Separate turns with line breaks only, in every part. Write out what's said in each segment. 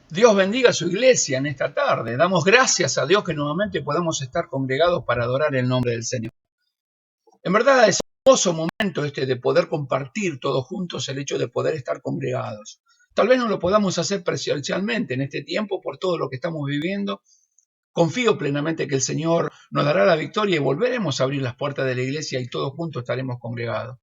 Dios bendiga a su iglesia en esta tarde. Damos gracias a Dios que nuevamente podamos estar congregados para adorar el nombre del Señor. En verdad es un hermoso momento este de poder compartir todos juntos el hecho de poder estar congregados. Tal vez no lo podamos hacer presencialmente en este tiempo por todo lo que estamos viviendo. Confío plenamente que el Señor nos dará la victoria y volveremos a abrir las puertas de la iglesia y todos juntos estaremos congregados.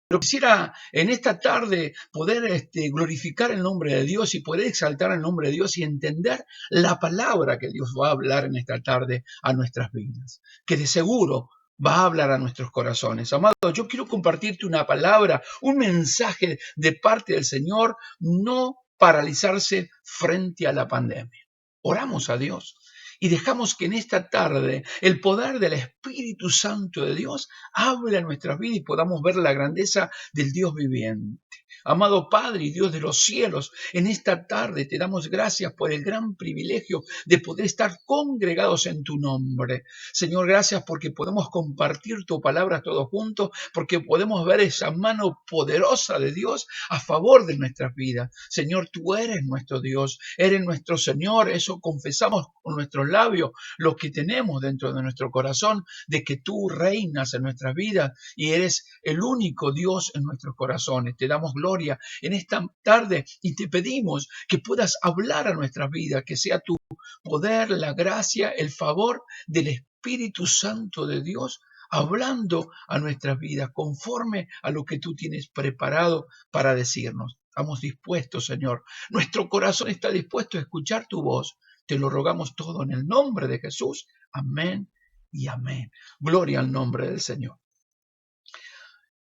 Pero quisiera en esta tarde poder glorificar el nombre de Dios y poder exaltar el nombre de Dios y entender la palabra que Dios va a hablar en esta tarde a nuestras vidas, que de seguro va a hablar a nuestros corazones. Amado, yo quiero compartirte una palabra, un mensaje de parte del Señor, no paralizarse frente a la pandemia. Oramos a Dios y dejamos que en esta tarde el poder del Espíritu Santo de Dios hable en nuestras vidas y podamos ver la grandeza del Dios viviente. Amado Padre y Dios de los cielos, en esta tarde te damos gracias por el gran privilegio de poder estar congregados en tu nombre. Señor, gracias porque podemos compartir tu palabra todos juntos, porque podemos ver esa mano poderosa de Dios a favor de nuestras vidas. Señor, tú eres nuestro Dios, eres nuestro Señor, eso confesamos con nuestros labios, lo que tenemos dentro de nuestro corazón, de que tú reinas en nuestras vidas y eres el único Dios en nuestros corazones. Te damos gloria en esta tarde y te pedimos que puedas hablar a nuestras vidas, que sea tu poder, la gracia, el favor del Espíritu Santo de Dios hablando a nuestras vidas conforme a lo que tú tienes preparado para decirnos. Estamos dispuestos, Señor. Nuestro corazón está dispuesto a escuchar tu voz. Te lo rogamos todo en el nombre de Jesús. Amén y amén. Gloria al nombre del Señor.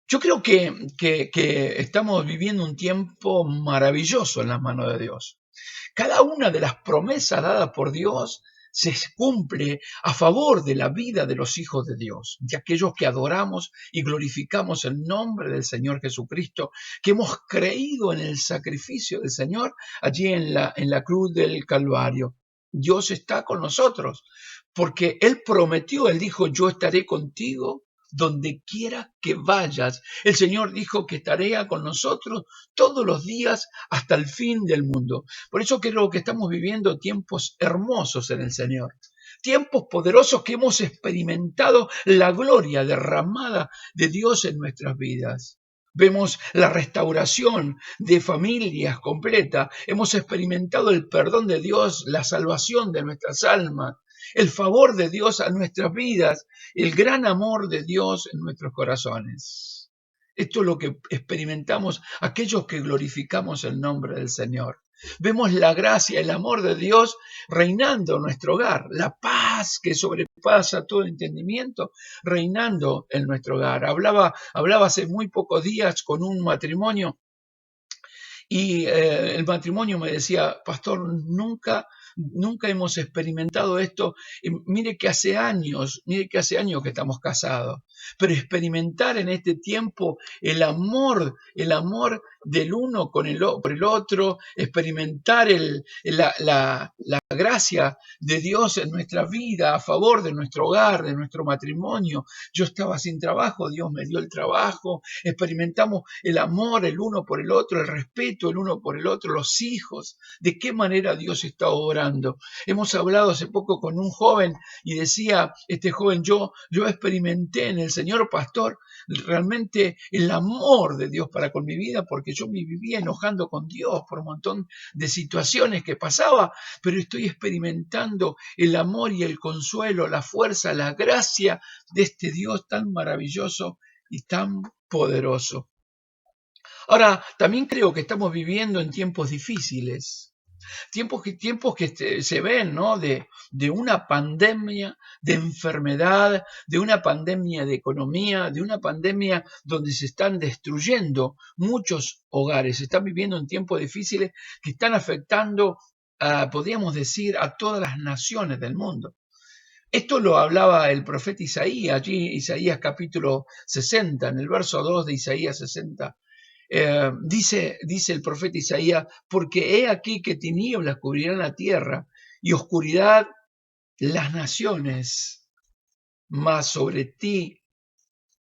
Yo creo que estamos viviendo un tiempo maravilloso en las manos de Dios. Cada una de las promesas dadas por Dios se cumple a favor de la vida de los hijos de Dios, de aquellos que adoramos y glorificamos el nombre del Señor Jesucristo, que hemos creído en el sacrificio del Señor allí en la cruz del Calvario. Dios está con nosotros, porque Él prometió, Él dijo, yo estaré contigo donde quiera que vayas. El Señor dijo que estaría con nosotros todos los días hasta el fin del mundo. Por eso creo que estamos viviendo tiempos hermosos en el Señor. Tiempos poderosos que hemos experimentado la gloria derramada de Dios en nuestras vidas. Vemos la restauración de familias completas. Hemos experimentado el perdón de Dios, la salvación de nuestras almas, el favor de Dios a nuestras vidas, el gran amor de Dios en nuestros corazones. Esto es lo que experimentamos aquellos que glorificamos el nombre del Señor. Vemos la gracia, el amor de Dios reinando en nuestro hogar, la paz que sobrepasa todo entendimiento reinando en nuestro hogar. Hablaba hace muy pocos días con un matrimonio y el matrimonio me decía, pastor, nunca hemos experimentado esto. Mire que hace años que estamos casados, pero experimentar en este tiempo el amor del uno por el otro, experimentar la gracia de Dios en nuestra vida a favor de nuestro hogar, de nuestro matrimonio. Yo estaba sin trabajo, Dios me dio el trabajo, experimentamos el amor el uno por el otro, el respeto el uno por el otro, los hijos, de qué manera Dios está obrando. Hemos hablado hace poco con un joven y decía, este joven, yo experimenté en el Señor pastor realmente el amor de Dios para con mi vida, porque yo me vivía enojando con Dios por un montón de situaciones que pasaba, pero estoy experimentando el amor y el consuelo, la fuerza, la gracia de este Dios tan maravilloso y tan poderoso. Ahora, también creo que estamos viviendo en tiempos difíciles, tiempos que se ven, ¿no? De una pandemia de enfermedad, de una pandemia de economía, de una pandemia donde se están destruyendo muchos hogares. Se están viviendo en tiempos difíciles que están afectando, podríamos decir, a todas las naciones del mundo. Esto lo hablaba el profeta Isaías, allí Isaías capítulo 60, en el verso 2 de Isaías 60. Dice el profeta Isaías, porque he aquí que tinieblas cubrirán la tierra y oscuridad las naciones, mas sobre ti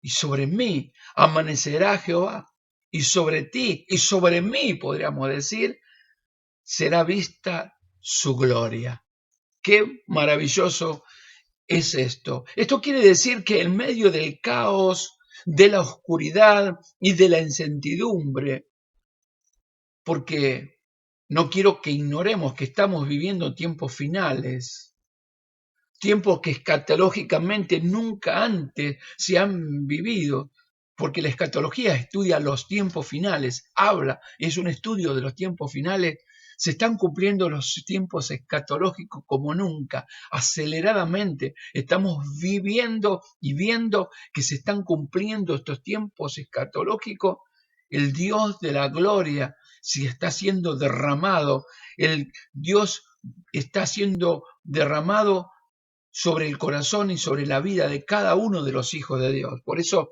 y sobre mí amanecerá Jehová, y sobre ti y sobre mí, podríamos decir, será vista su gloria. Qué maravilloso es esto. Esto quiere decir que en medio del caos, de la oscuridad y de la incertidumbre, porque no quiero que ignoremos que estamos viviendo tiempos finales, tiempos que escatológicamente nunca antes se han vivido, porque la escatología estudia los tiempos finales, es un estudio de los tiempos finales. Se están cumpliendo los tiempos escatológicos como nunca, aceleradamente. Estamos viviendo y viendo que se están cumpliendo estos tiempos escatológicos. El Dios de la gloria se está siendo derramado. El Dios está siendo derramado sobre el corazón y sobre la vida de cada uno de los hijos de Dios. Por eso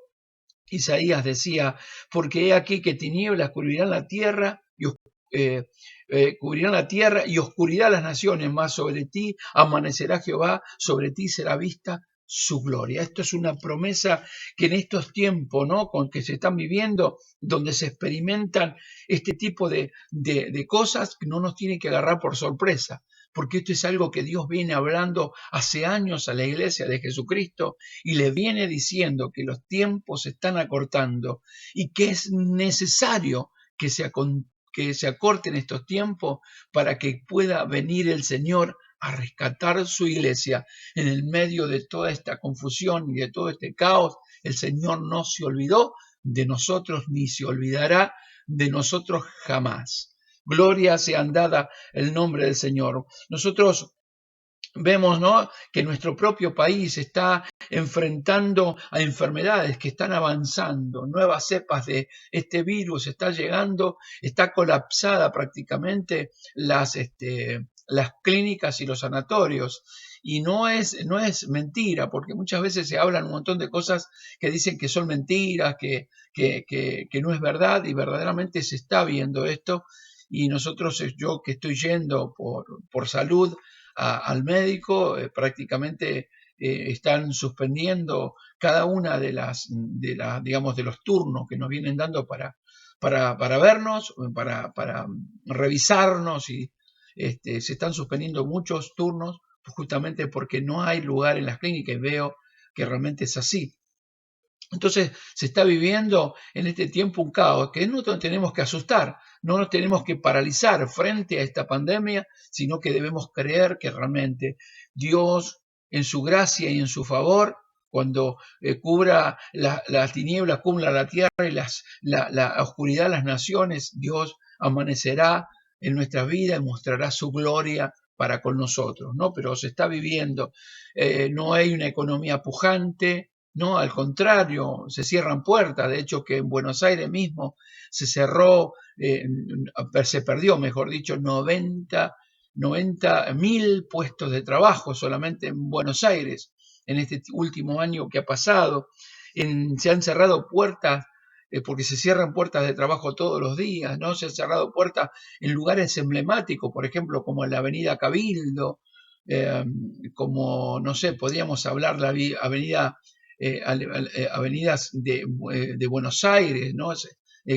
Isaías decía, porque he aquí que tinieblas cubrirán la tierra cubrirán la tierra y oscuridad las naciones, mas sobre ti amanecerá Jehová, sobre ti será vista su gloria. Esto es una promesa que en estos tiempos, ¿no?, con que se están viviendo, donde se experimentan este tipo de cosas, no nos tiene que agarrar por sorpresa, porque esto es algo que Dios viene hablando hace años a la iglesia de Jesucristo y le viene diciendo que los tiempos se están acortando y que es necesario que se acorten estos tiempos para que pueda venir el Señor a rescatar su iglesia en el medio de toda esta confusión y de todo este caos. El Señor no se olvidó de nosotros ni se olvidará de nosotros jamás. Gloria sea dada el nombre del Señor. Nosotros vemos, ¿no?, que nuestro propio país está enfrentando a enfermedades que están avanzando, nuevas cepas de este virus está llegando, está colapsada prácticamente las clínicas y los sanatorios. Y no es mentira, porque muchas veces se hablan un montón de cosas que dicen que son mentiras, que no es verdad, y verdaderamente se está viendo esto. Y nosotros, yo que estoy yendo por salud, al médico, prácticamente están suspendiendo cada una digamos, de los turnos que nos vienen dando para vernos, para revisarnos, y se están suspendiendo muchos turnos justamente porque no hay lugar en las clínicas, y veo que realmente es así. Entonces se está viviendo en este tiempo un caos que no nos tenemos que asustar, no nos tenemos que paralizar frente a esta pandemia, sino que debemos creer que realmente Dios, en su gracia y en su favor, cuando cubra las tinieblas, cubra la tierra y la oscuridad las naciones, Dios amanecerá en nuestras vidas y mostrará su gloria para con nosotros, ¿no? Pero se está viviendo, no hay una economía pujante. No, al contrario, se cierran puertas. De hecho, que en Buenos Aires mismo se cerró, se perdió, mejor dicho, 90.000 puestos de trabajo solamente en Buenos Aires en este último año que ha pasado. Se han cerrado puertas, porque se cierran puertas de trabajo todos los días, ¿no? Se han cerrado puertas en lugares emblemáticos, por ejemplo, como en la Avenida Cabildo, como, no sé, podríamos hablar la avenida avenidas de Buenos Aires, ¿no?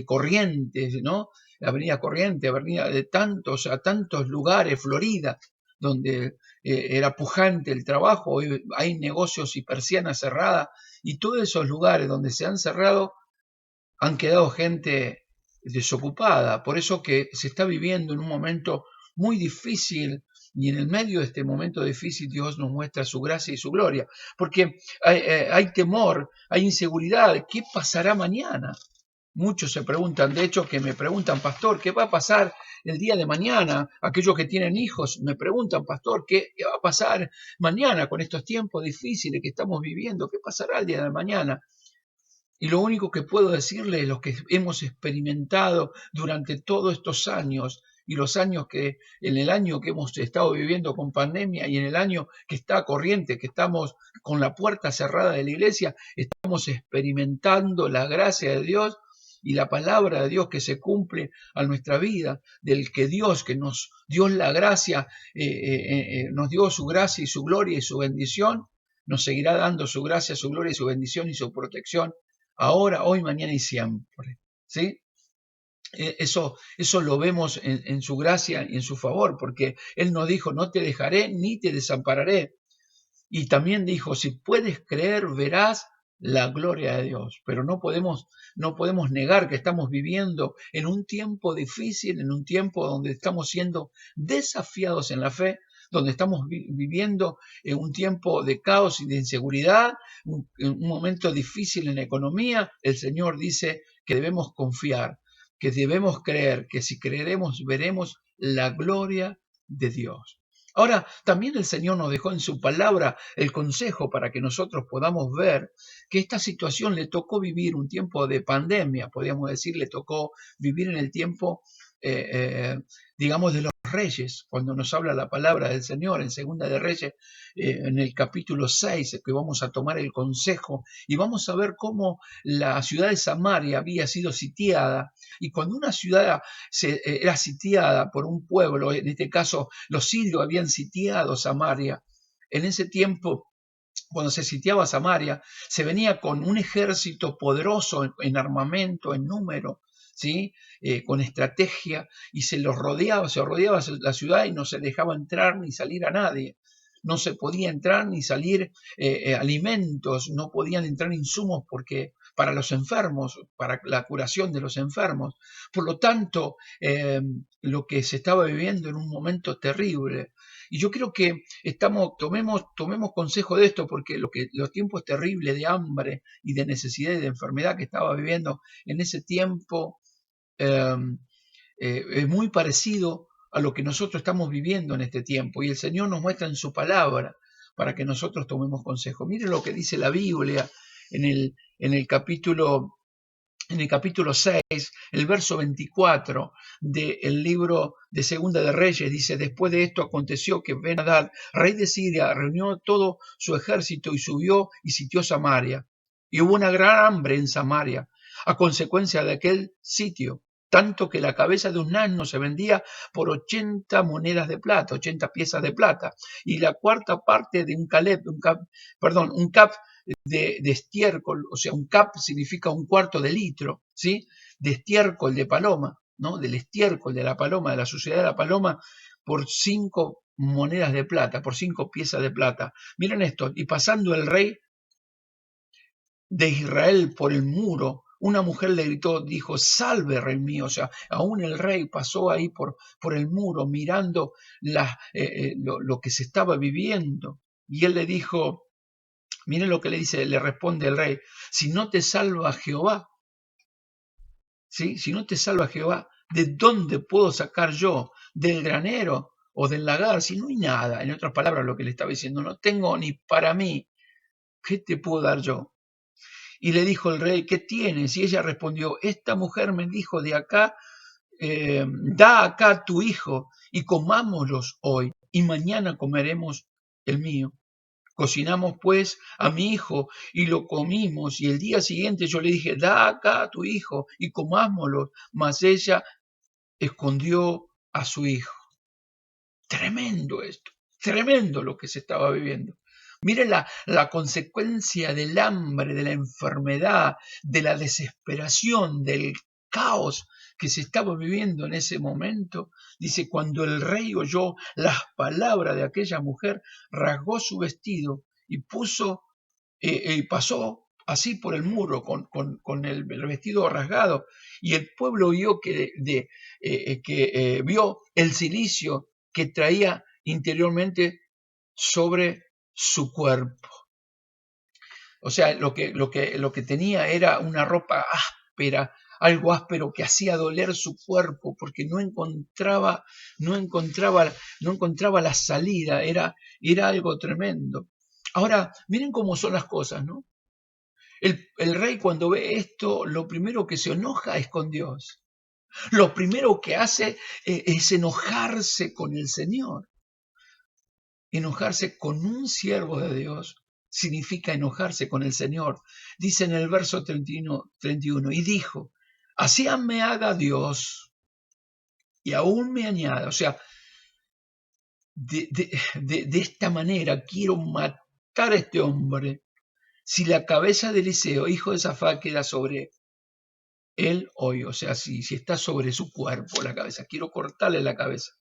Corrientes, ¿no? La avenida Corrientes, avenida de tantos lugares, Florida, donde era pujante el trabajo. Hoy hay negocios y persianas cerradas, y todos esos lugares donde se han cerrado han quedado gente desocupada. Por eso que se está viviendo en un momento muy difícil, y en el medio de este momento difícil Dios nos muestra su gracia y su gloria, porque hay temor, hay inseguridad. ¿Qué pasará mañana? Muchos se preguntan, de hecho que me preguntan, pastor, ¿qué va a pasar el día de mañana? Aquellos que tienen hijos me preguntan, pastor, ¿qué va a pasar mañana con estos tiempos difíciles que estamos viviendo? ¿Qué pasará el día de mañana? Y lo único que puedo decirle, los que hemos experimentado durante todos estos años, y los años que, en el año que hemos estado viviendo con pandemia, y en el año que está corriente, que estamos con la puerta cerrada de la iglesia, estamos experimentando la gracia de Dios y la palabra de Dios que se cumple a nuestra vida, del que nos dio la gracia, nos dio su gracia y su gloria y su bendición, nos seguirá dando su gracia, su gloria y su bendición y su protección ahora, hoy, mañana y siempre, ¿sí? Eso lo vemos en su gracia y en su favor, porque Él nos dijo, no te dejaré ni te desampararé. Y también dijo, si puedes creer, verás la gloria de Dios. Pero no podemos negar que estamos viviendo en un tiempo difícil, en un tiempo donde estamos siendo desafiados en la fe, donde estamos viviendo en un tiempo de caos y de inseguridad, un momento difícil en la economía. El Señor dice que debemos confiar, que debemos creer, que si creeremos veremos la gloria de Dios. Ahora, también el Señor nos dejó en su palabra el consejo para que nosotros podamos ver que esta situación le tocó vivir un tiempo de pandemia, podríamos decir, le tocó vivir en el tiempo, eh, eh, digamos, de los reyes, cuando nos habla la palabra del Señor en Segunda de Reyes, en el capítulo 6, que vamos a tomar el consejo y vamos a ver cómo la ciudad de Samaria había sido sitiada, y cuando una ciudad era sitiada por un pueblo, en este caso los sirios habían sitiado Samaria, en ese tiempo, cuando se sitiaba Samaria, se venía con un ejército poderoso en armamento, en número, ¿sí? Con estrategia, y se rodeaba la ciudad y no se dejaba entrar ni salir a nadie. No se podía entrar ni salir alimentos, no podían entrar insumos porque para los enfermos, para la curación de los enfermos. Por lo tanto, lo que se estaba viviendo en un momento terrible. Y yo creo que tomemos consejo de esto, porque los tiempos terribles de hambre y de necesidad y de enfermedad que estaba viviendo en ese tiempo eh, es muy parecido a lo que nosotros estamos viviendo en este tiempo. Y el Señor nos muestra en su palabra para que nosotros tomemos consejo. Miren lo que dice la Biblia en el capítulo 6, el verso 24 del libro de Segunda de Reyes, dice: después de esto aconteció que Ben-Hadad, rey de Siria, reunió todo su ejército y subió y sitió Samaria. Y hubo una gran hambre en Samaria a consecuencia de aquel sitio, tanto que la cabeza de un asno se vendía por 80 monedas de plata, 80 piezas de plata, y la cuarta parte de un cap de estiércol, o sea, un cap significa un cuarto de litro, ¿sí? De estiércol de paloma, ¿no? Del estiércol de la paloma, de la suciedad de la paloma, por 5 monedas de plata, por 5 piezas de plata. Miren esto, y pasando el rey de Israel por el muro, una mujer le gritó, dijo: salve, rey mío. O sea, aún el rey pasó ahí por el muro mirando lo que se estaba viviendo. Y él le dijo, miren lo que le responde el rey: si no te salva Jehová, ¿sí? Si no te salva Jehová, ¿de dónde puedo sacar yo? ¿Del granero o del lagar? Si no hay nada. En otras palabras, lo que le estaba diciendo, no tengo ni para mí, ¿qué te puedo dar yo? Y le dijo el rey: ¿qué tienes? Y ella respondió: esta mujer me dijo de acá, da acá tu hijo y comámoslos hoy, y mañana comeremos el mío. Cocinamos pues a mi hijo y lo comimos, y el día siguiente yo le dije: da acá a tu hijo y comámoslo, mas ella escondió a su hijo. Tremendo esto, tremendo lo que se estaba viviendo. Miren la consecuencia del hambre, de la enfermedad, de la desesperación, del caos que se estaba viviendo en ese momento. Dice: cuando el rey oyó las palabras de aquella mujer, rasgó su vestido y pasó así por el muro con el vestido rasgado, y el pueblo vio el cilicio que traía interiormente sobre su cuerpo. O sea, lo que tenía era una ropa áspera, algo áspero que hacía doler su cuerpo, porque no encontraba la salida, era algo tremendo. Ahora, miren cómo son las cosas, ¿no? El rey, cuando ve esto, lo primero que se enoja es con Dios. Lo primero que hace es enojarse con el Señor. Enojarse con un siervo de Dios significa enojarse con el Señor. Dice en el verso 31, y dijo: así me haga Dios y aún me añada. O sea, de esta manera quiero matar a este hombre, si la cabeza de Eliseo, hijo de Safat, queda sobre él hoy, o sea, si está sobre su cuerpo la cabeza, quiero cortarle la cabeza.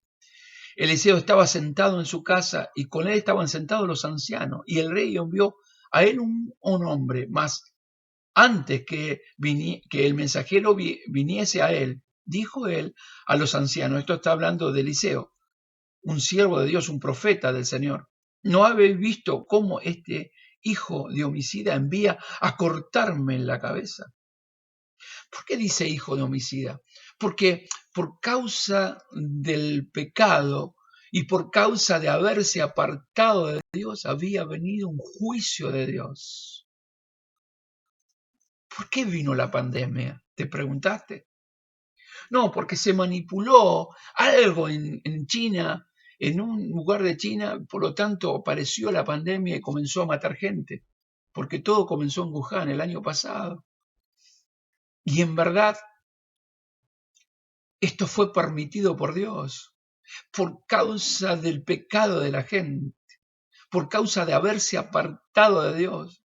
Eliseo estaba sentado en su casa y con él estaban sentados los ancianos y el rey envió a él un hombre, más antes que el mensajero viniese a él, dijo él a los ancianos, esto está hablando de Eliseo, un siervo de Dios, un profeta del Señor, ¿no habéis visto cómo este hijo de homicida envía a cortarme la cabeza? ¿Por qué dice hijo de homicida? Porque por causa del pecado y por causa de haberse apartado de Dios, había venido un juicio de Dios. ¿Por qué vino la pandemia? ¿Te preguntaste? No, porque se manipuló algo en China, en un lugar de China, por lo tanto apareció la pandemia y comenzó a matar gente, porque todo comenzó en Wuhan el año pasado. Y en verdad, esto fue permitido por Dios, por causa del pecado de la gente, por causa de haberse apartado de Dios,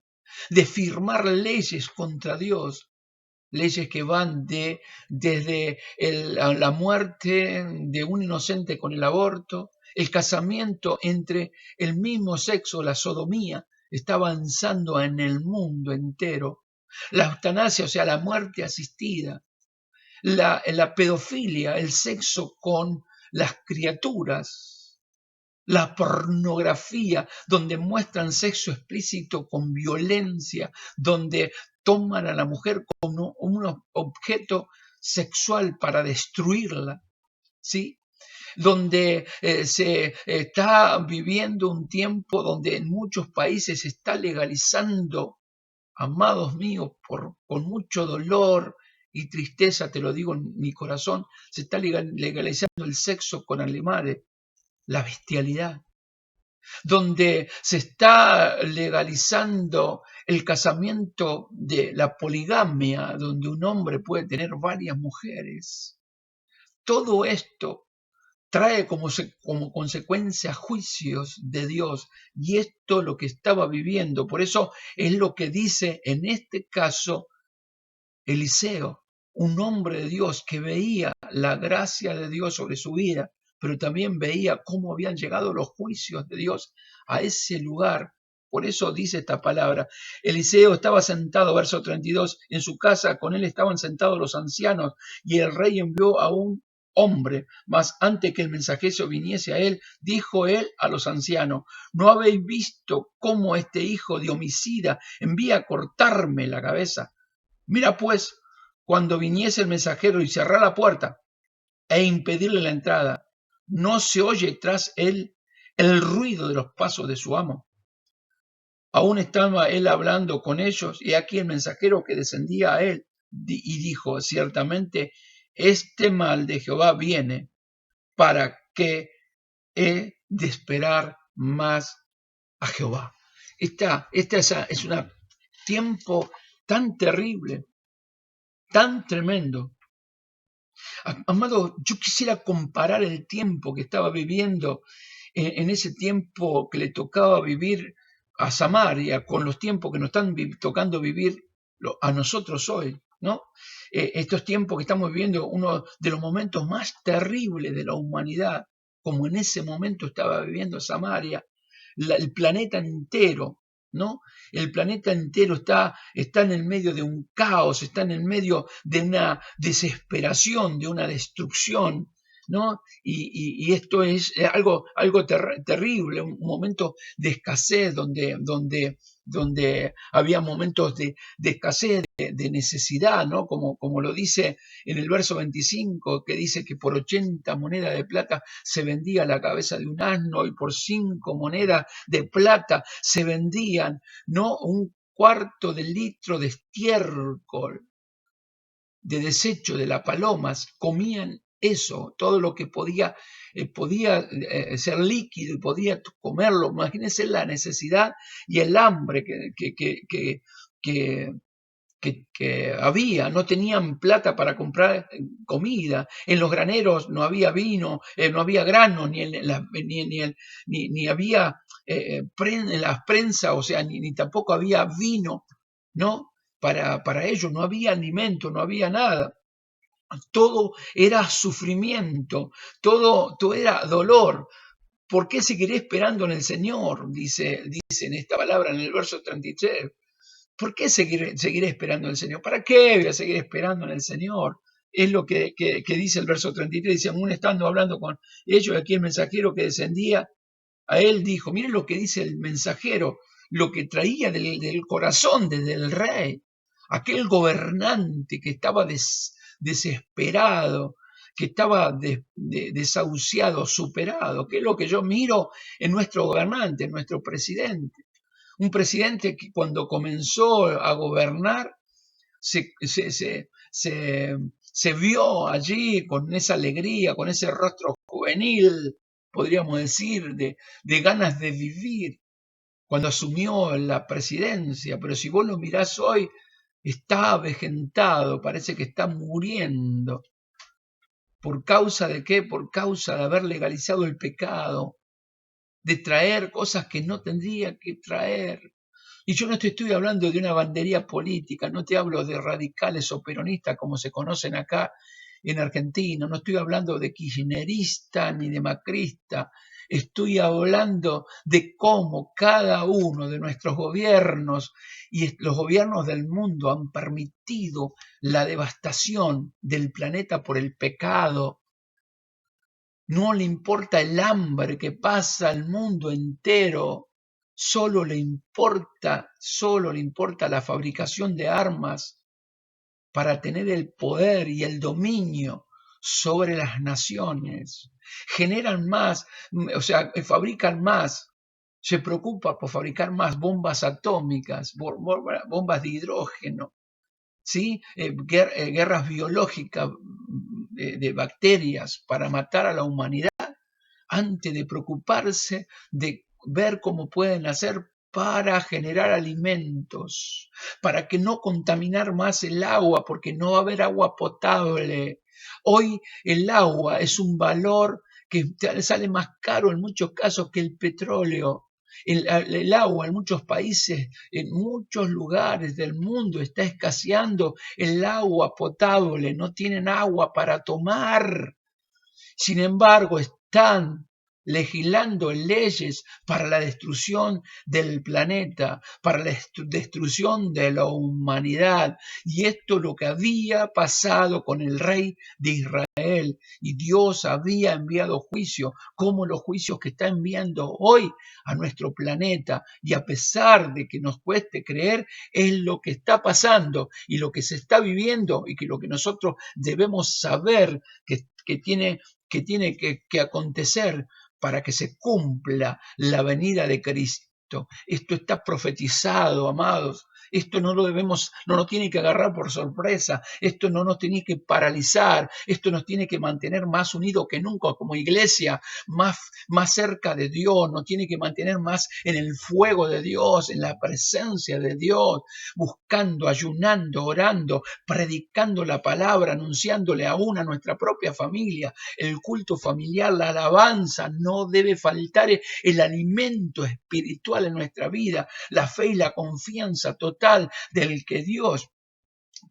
de firmar leyes contra Dios, leyes que van desde la muerte de un inocente con el aborto, el casamiento entre el mismo sexo, la sodomía, está avanzando en el mundo entero, la eutanasia, o sea, la muerte asistida, la pedofilia, el sexo con las criaturas, la pornografía, donde muestran sexo explícito con violencia, donde toman a la mujer como un objeto sexual para destruirla, ¿sí? Donde se está viviendo un tiempo donde en muchos países se está legalizando, amados míos, con mucho dolor y tristeza, te lo digo en mi corazón, se está legalizando el sexo con animales, la bestialidad, donde se está legalizando el casamiento de la poligamia, donde un hombre puede tener varias mujeres. Todo esto trae como consecuencia juicios de Dios, y esto es lo que estaba viviendo. Por eso es lo que dice en este caso Eliseo, un hombre de Dios que veía la gracia de Dios sobre su vida, pero también veía cómo habían llegado los juicios de Dios a ese lugar. Por eso dice esta palabra. Eliseo estaba sentado, verso 32, en su casa, con él estaban sentados los ancianos, y el rey envió a un hombre, mas antes que el mensajero viniese a él, dijo él a los ancianos, ¿no habéis visto cómo este hijo de homicida envía a cortarme la cabeza? Mira pues, cuando viniese el mensajero y cerrar la puerta e impedirle la entrada, no se oye tras él el ruido de los pasos de su amo. Aún estaba él hablando con ellos, y aquí el mensajero que descendía a él y dijo, ciertamente este mal de Jehová viene, para que he de esperar más a Jehová. Esta es un tiempo tan terrible, tan tremendo. Amado, yo quisiera comparar el tiempo que estaba viviendo en ese tiempo que le tocaba vivir a Samaria con los tiempos que nos están tocando vivir a nosotros hoy, ¿no? Estos tiempos que estamos viviendo, uno de los momentos más terribles de la humanidad, como en ese momento estaba viviendo Samaria, el planeta entero, ¿no? El planeta entero está en el medio de un caos, está en el medio de una desesperación, de una destrucción, ¿no? Y esto es algo terrible, un momento de escasez, donde había momentos de escasez, de necesidad, ¿no? Como lo dice en el verso 25, que dice que por 80 monedas de plata se vendía la cabeza de un asno, y por 5 monedas de plata se vendían, ¿no?, un cuarto de litro de estiércol, de desecho de las palomas. Comían eso, todo lo que podía ser líquido y podía comerlo. Imagínense la necesidad y el hambre que había. No tenían plata para comprar comida, en los graneros no había vino, no había grano, ni había en las prensas, o sea, ni tampoco había vino, ¿no? para ellos, no había alimento, no había nada. Todo era sufrimiento, todo era dolor. ¿Por qué seguiré esperando en el Señor? Dice en esta palabra en el verso 33. ¿Por qué seguiré esperando en el Señor? ¿Para qué voy a seguir esperando en el Señor? Es lo que dice el verso 33. Dice, aún estando hablando con ellos, aquí el mensajero que descendía a él dijo, miren lo que dice el mensajero, lo que traía del corazón desde el rey, aquel gobernante que estaba desesperado, que estaba desahuciado, superado, que es lo que yo miro en nuestro gobernante, en nuestro presidente. Un presidente que cuando comenzó a gobernar se vio allí con esa alegría, con ese rostro juvenil, podríamos decir, de ganas de vivir, cuando asumió la presidencia. Pero si vos lo mirás hoy, está avejentado, parece que está muriendo. ¿Por causa de qué? Por causa de haber legalizado el pecado, de traer cosas que no tendría que traer. Y yo no te estoy hablando de una bandería política, no te hablo de radicales o peronistas como se conocen acá en Argentina, no estoy hablando de kirchnerista ni de macrista, estoy hablando de cómo cada uno de nuestros gobiernos y los gobiernos del mundo han permitido la devastación del planeta por el pecado. No le importa el hambre que pasa al mundo entero. Solo le importa la fabricación de armas para tener el poder y el dominio sobre las naciones. Generan más, o sea, fabrican más, se preocupa por fabricar más bombas atómicas, bombas de hidrógeno, ¿sí? Guerras biológicas de bacterias para matar a la humanidad, antes de preocuparse de ver cómo pueden hacer para generar alimentos, para que no contaminar más el agua, porque no va a haber agua potable. Hoy el agua es un valor que sale más caro en muchos casos que el petróleo. El agua en muchos países, en muchos lugares del mundo está escaseando el agua potable, no tienen agua para tomar. Sin embargo, están legislando leyes para la destrucción del planeta, para la destrucción de la humanidad. Y esto es lo que había pasado con el rey de Israel. Y Dios había enviado juicio, como los juicios que está enviando hoy a nuestro planeta. Y a pesar de que nos cueste creer, es lo que está pasando y lo que se está viviendo y que lo que nosotros debemos saber que tiene que acontecer para que se cumpla la venida de Cristo. Esto está profetizado, amados. Esto no nos tiene que agarrar por sorpresa. Esto no nos tiene que paralizar. Esto nos tiene que mantener más unidos que nunca como iglesia, más cerca de Dios. Nos tiene que mantener más en el fuego de Dios, en la presencia de Dios, buscando, ayunando, orando, predicando la palabra, anunciándole aún a nuestra propia familia. El culto familiar, la alabanza, no debe faltar el alimento espiritual en nuestra vida, la fe y la confianza total del que Dios,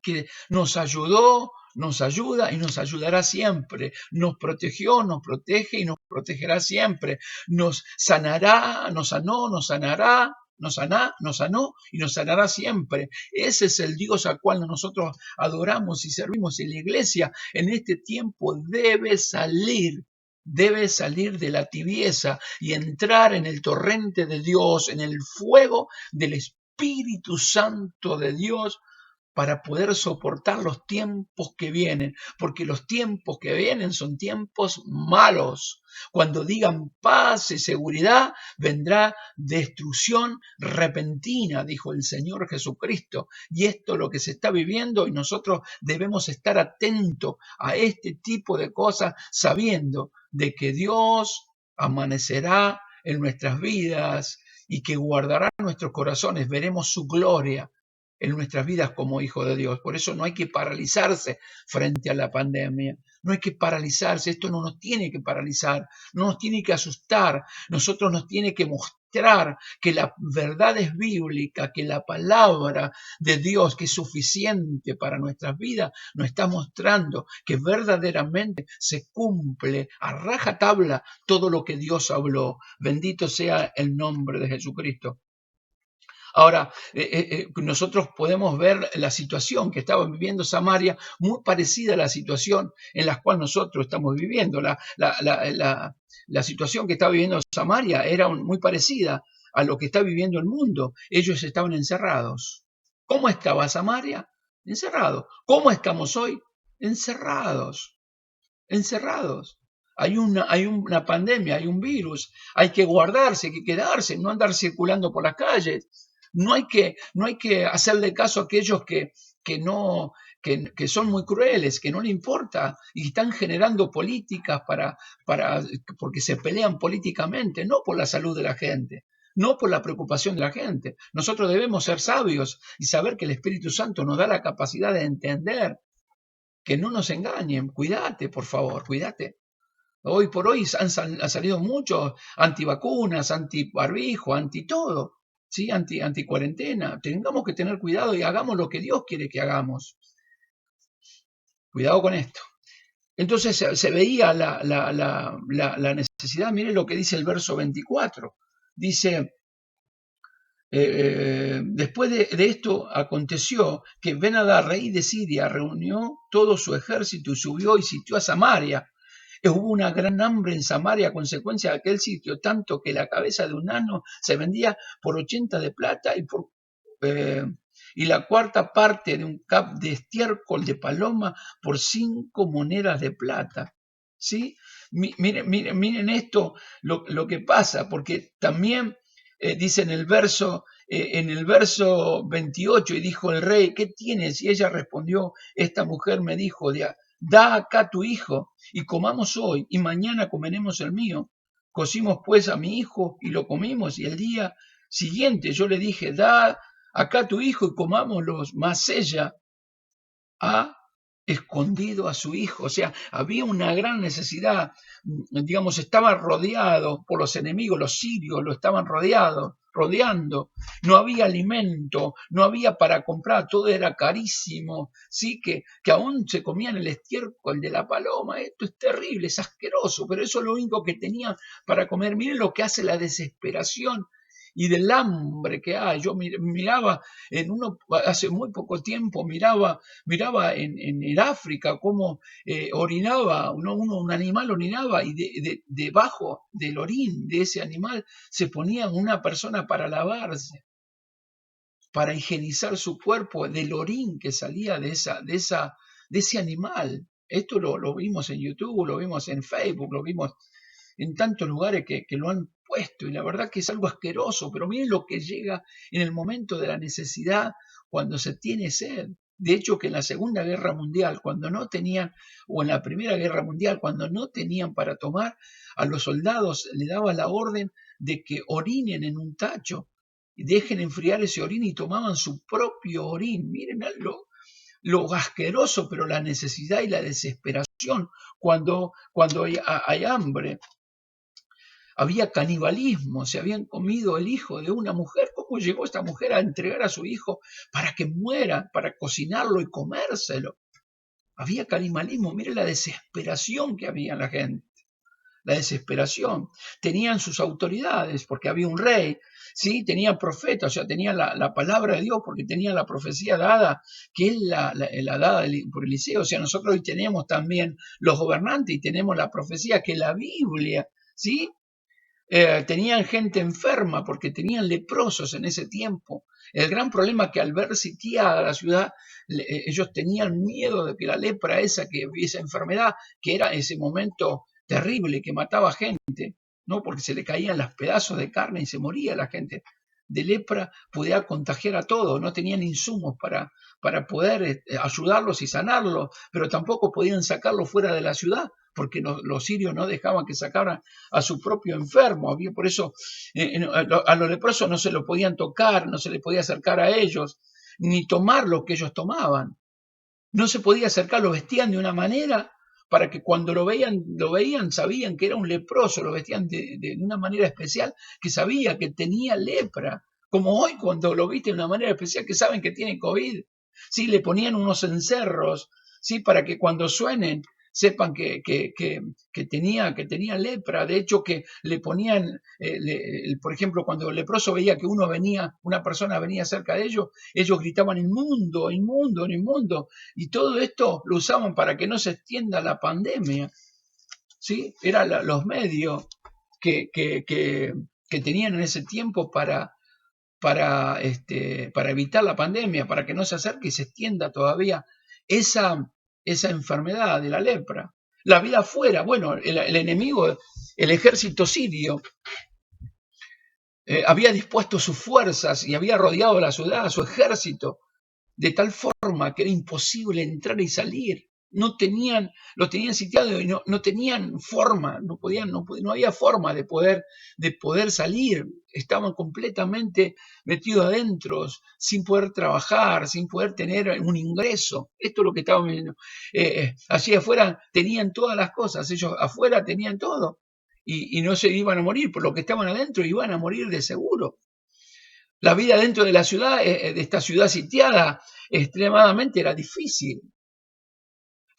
que nos ayudó, nos ayuda y nos ayudará siempre. Nos protegió, nos protege y nos protegerá siempre. Nos sanará, nos sanó, nos sanará, nos sanó y nos sanará siempre. Ese es el Dios al cual nosotros adoramos y servimos. Y la iglesia en este tiempo debe salir de la tibieza y entrar en el torrente de Dios, en el fuego del Espíritu Santo de Dios, para poder soportar los tiempos que vienen, porque los tiempos que vienen son tiempos malos. Cuando digan paz y seguridad, vendrá destrucción repentina, dijo el Señor Jesucristo. Y esto es lo que se está viviendo y nosotros debemos estar atentos a este tipo de cosas, sabiendo de que Dios amanecerá en nuestras vidas y que guardará nuestros corazones. Veremos su gloria. en nuestras vidas como hijos de Dios. Por eso no hay que paralizarse frente a la pandemia. No hay que paralizarse. Esto no nos tiene que paralizar, no nos tiene que asustar. Nosotros nos tiene que mostrar que la verdad es bíblica, que la palabra de Dios, que es suficiente para nuestras vidas, nos está mostrando que verdaderamente se cumple a rajatabla todo lo que Dios habló. Bendito sea el nombre de Jesucristo. Ahora, nosotros podemos ver la situación que estaba viviendo Samaria, muy parecida a la situación en la cual nosotros estamos viviendo. La situación que estaba viviendo Samaria era muy parecida a lo que está viviendo el mundo. Ellos estaban encerrados. ¿Cómo estaba Samaria? Encerrados. ¿Cómo estamos hoy? Encerrados. Encerrados. Hay una pandemia, hay un virus, hay que guardarse, hay que quedarse, no andar circulando por las calles. No hay que hacerle caso a aquellos que son muy crueles, que no le importa y están generando políticas porque se pelean políticamente, no por la salud de la gente, no por la preocupación de la gente. Nosotros debemos ser sabios y saber que el Espíritu Santo nos da la capacidad de entender, que no nos engañen. Cuídate, por favor, cuídate. Hoy por hoy han salido muchos antivacunas, antibarbijo, anti todo, ¿sí? Anti cuarentena. Tengamos que tener cuidado y hagamos lo que Dios quiere que hagamos. Cuidado con esto. Entonces se veía la necesidad. Miren lo que dice el verso 24. Dice, después de esto aconteció que Ben-Hadad, rey de Siria, reunió todo su ejército y subió y sitió a Samaria. Hubo una gran hambre en Samaria a consecuencia de aquel sitio, tanto que la cabeza de un asno se vendía por 80 de plata y la cuarta parte de un cap de estiércol de paloma por 5 monedas de plata. ¿Sí? Miren esto, lo que pasa, porque también dice en el verso 28, y dijo el rey, ¿qué tienes? Y ella respondió, esta mujer me dijo, da acá tu hijo y comamos hoy y mañana comeremos el mío. Cocimos pues a mi hijo y lo comimos, y el día siguiente yo le dije, da acá tu hijo y comámoslos. Mas ella ha escondido a su hijo. O sea, había una gran necesidad, digamos, estaba rodeado por los enemigos, los sirios lo estaban rodeando, no había alimento, no había para comprar, todo era carísimo, sí, que aún se comían el estiércol de la paloma. Esto es terrible, es asqueroso, pero eso es lo único que tenían para comer. Miren lo que hace la desesperación y del hambre que hay. Yo miraba hace muy poco tiempo, miraba en el África cómo orinaba, un animal orinaba y debajo del orín de ese animal se ponía una persona para lavarse, para higienizar su cuerpo del orín que salía de ese animal. Esto lo vimos en YouTube, lo vimos en Facebook, lo vimos en tantos lugares que lo han puesto, y la verdad que es algo asqueroso, pero miren lo que llega en el momento de la necesidad, cuando se tiene sed. De hecho, que en la Segunda Guerra Mundial, cuando no tenían, o en la Primera Guerra Mundial, cuando no tenían para tomar, a los soldados le daba la orden de que orinen en un tacho, y dejen enfriar ese orín y tomaban su propio orín. Miren lo asqueroso, pero la necesidad y la desesperación cuando hay hambre. Había canibalismo, se habían comido el hijo de una mujer. ¿Cómo llegó esta mujer a entregar a su hijo para que muera, para cocinarlo y comérselo? Había canibalismo, mire la desesperación que había en la gente, la desesperación. Tenían sus autoridades, porque había un rey, ¿sí? Tenían profetas, o sea, tenían la palabra de Dios, porque tenían la profecía dada, que es la dada por Eliseo. O sea, nosotros hoy tenemos también los gobernantes y tenemos la profecía, que es la Biblia, ¿sí? Tenían gente enferma porque tenían leprosos en ese tiempo. El gran problema que al ver sitiada la ciudad, ellos tenían miedo de que la lepra esa enfermedad, que era ese momento terrible, que mataba gente, ¿no? Porque se le caían los pedazos de carne y se moría la gente de lepra, podía contagiar a todos. No tenían insumos para poder ayudarlos y sanarlos, pero tampoco podían sacarlos fuera de la ciudad, porque los sirios no dejaban que sacaran a su propio enfermo. Por eso a los leprosos no se lo podían tocar, no se les podía acercar a ellos. ni tomar lo que ellos tomaban. No se podía acercar, lo vestían de una manera para que cuando lo veían, sabían que era un leproso, lo vestían de una manera especial, que sabía que tenía lepra, como hoy cuando lo viste de una manera especial, que saben que tiene COVID. Sí, le ponían unos encerros, sí, para que cuando suenen sepan que tenía lepra. De hecho, que le ponían, por ejemplo, cuando el leproso veía que una persona venía cerca de ellos gritaban inmundo, inmundo, inmundo. Y todo esto lo usaban para que no se extienda la pandemia, ¿sí? Eran los medios que tenían en ese tiempo para evitar la pandemia, para que no se acerque y se extienda todavía esa enfermedad de la lepra. La vida afuera, bueno, el enemigo, el ejército sirio, había dispuesto sus fuerzas y había rodeado la ciudad, su ejército, de tal forma que era imposible entrar y salir. Lo tenían sitiado y no tenían forma, no había forma de poder salir. Estaban completamente metidos adentro, sin poder trabajar, sin poder tener un ingreso. Esto es lo que estaban viendo. Allí afuera tenían todas las cosas, ellos afuera tenían todo y no se iban a morir, por lo que estaban adentro iban a morir de seguro. La vida dentro de la ciudad, de esta ciudad sitiada, extremadamente era difícil.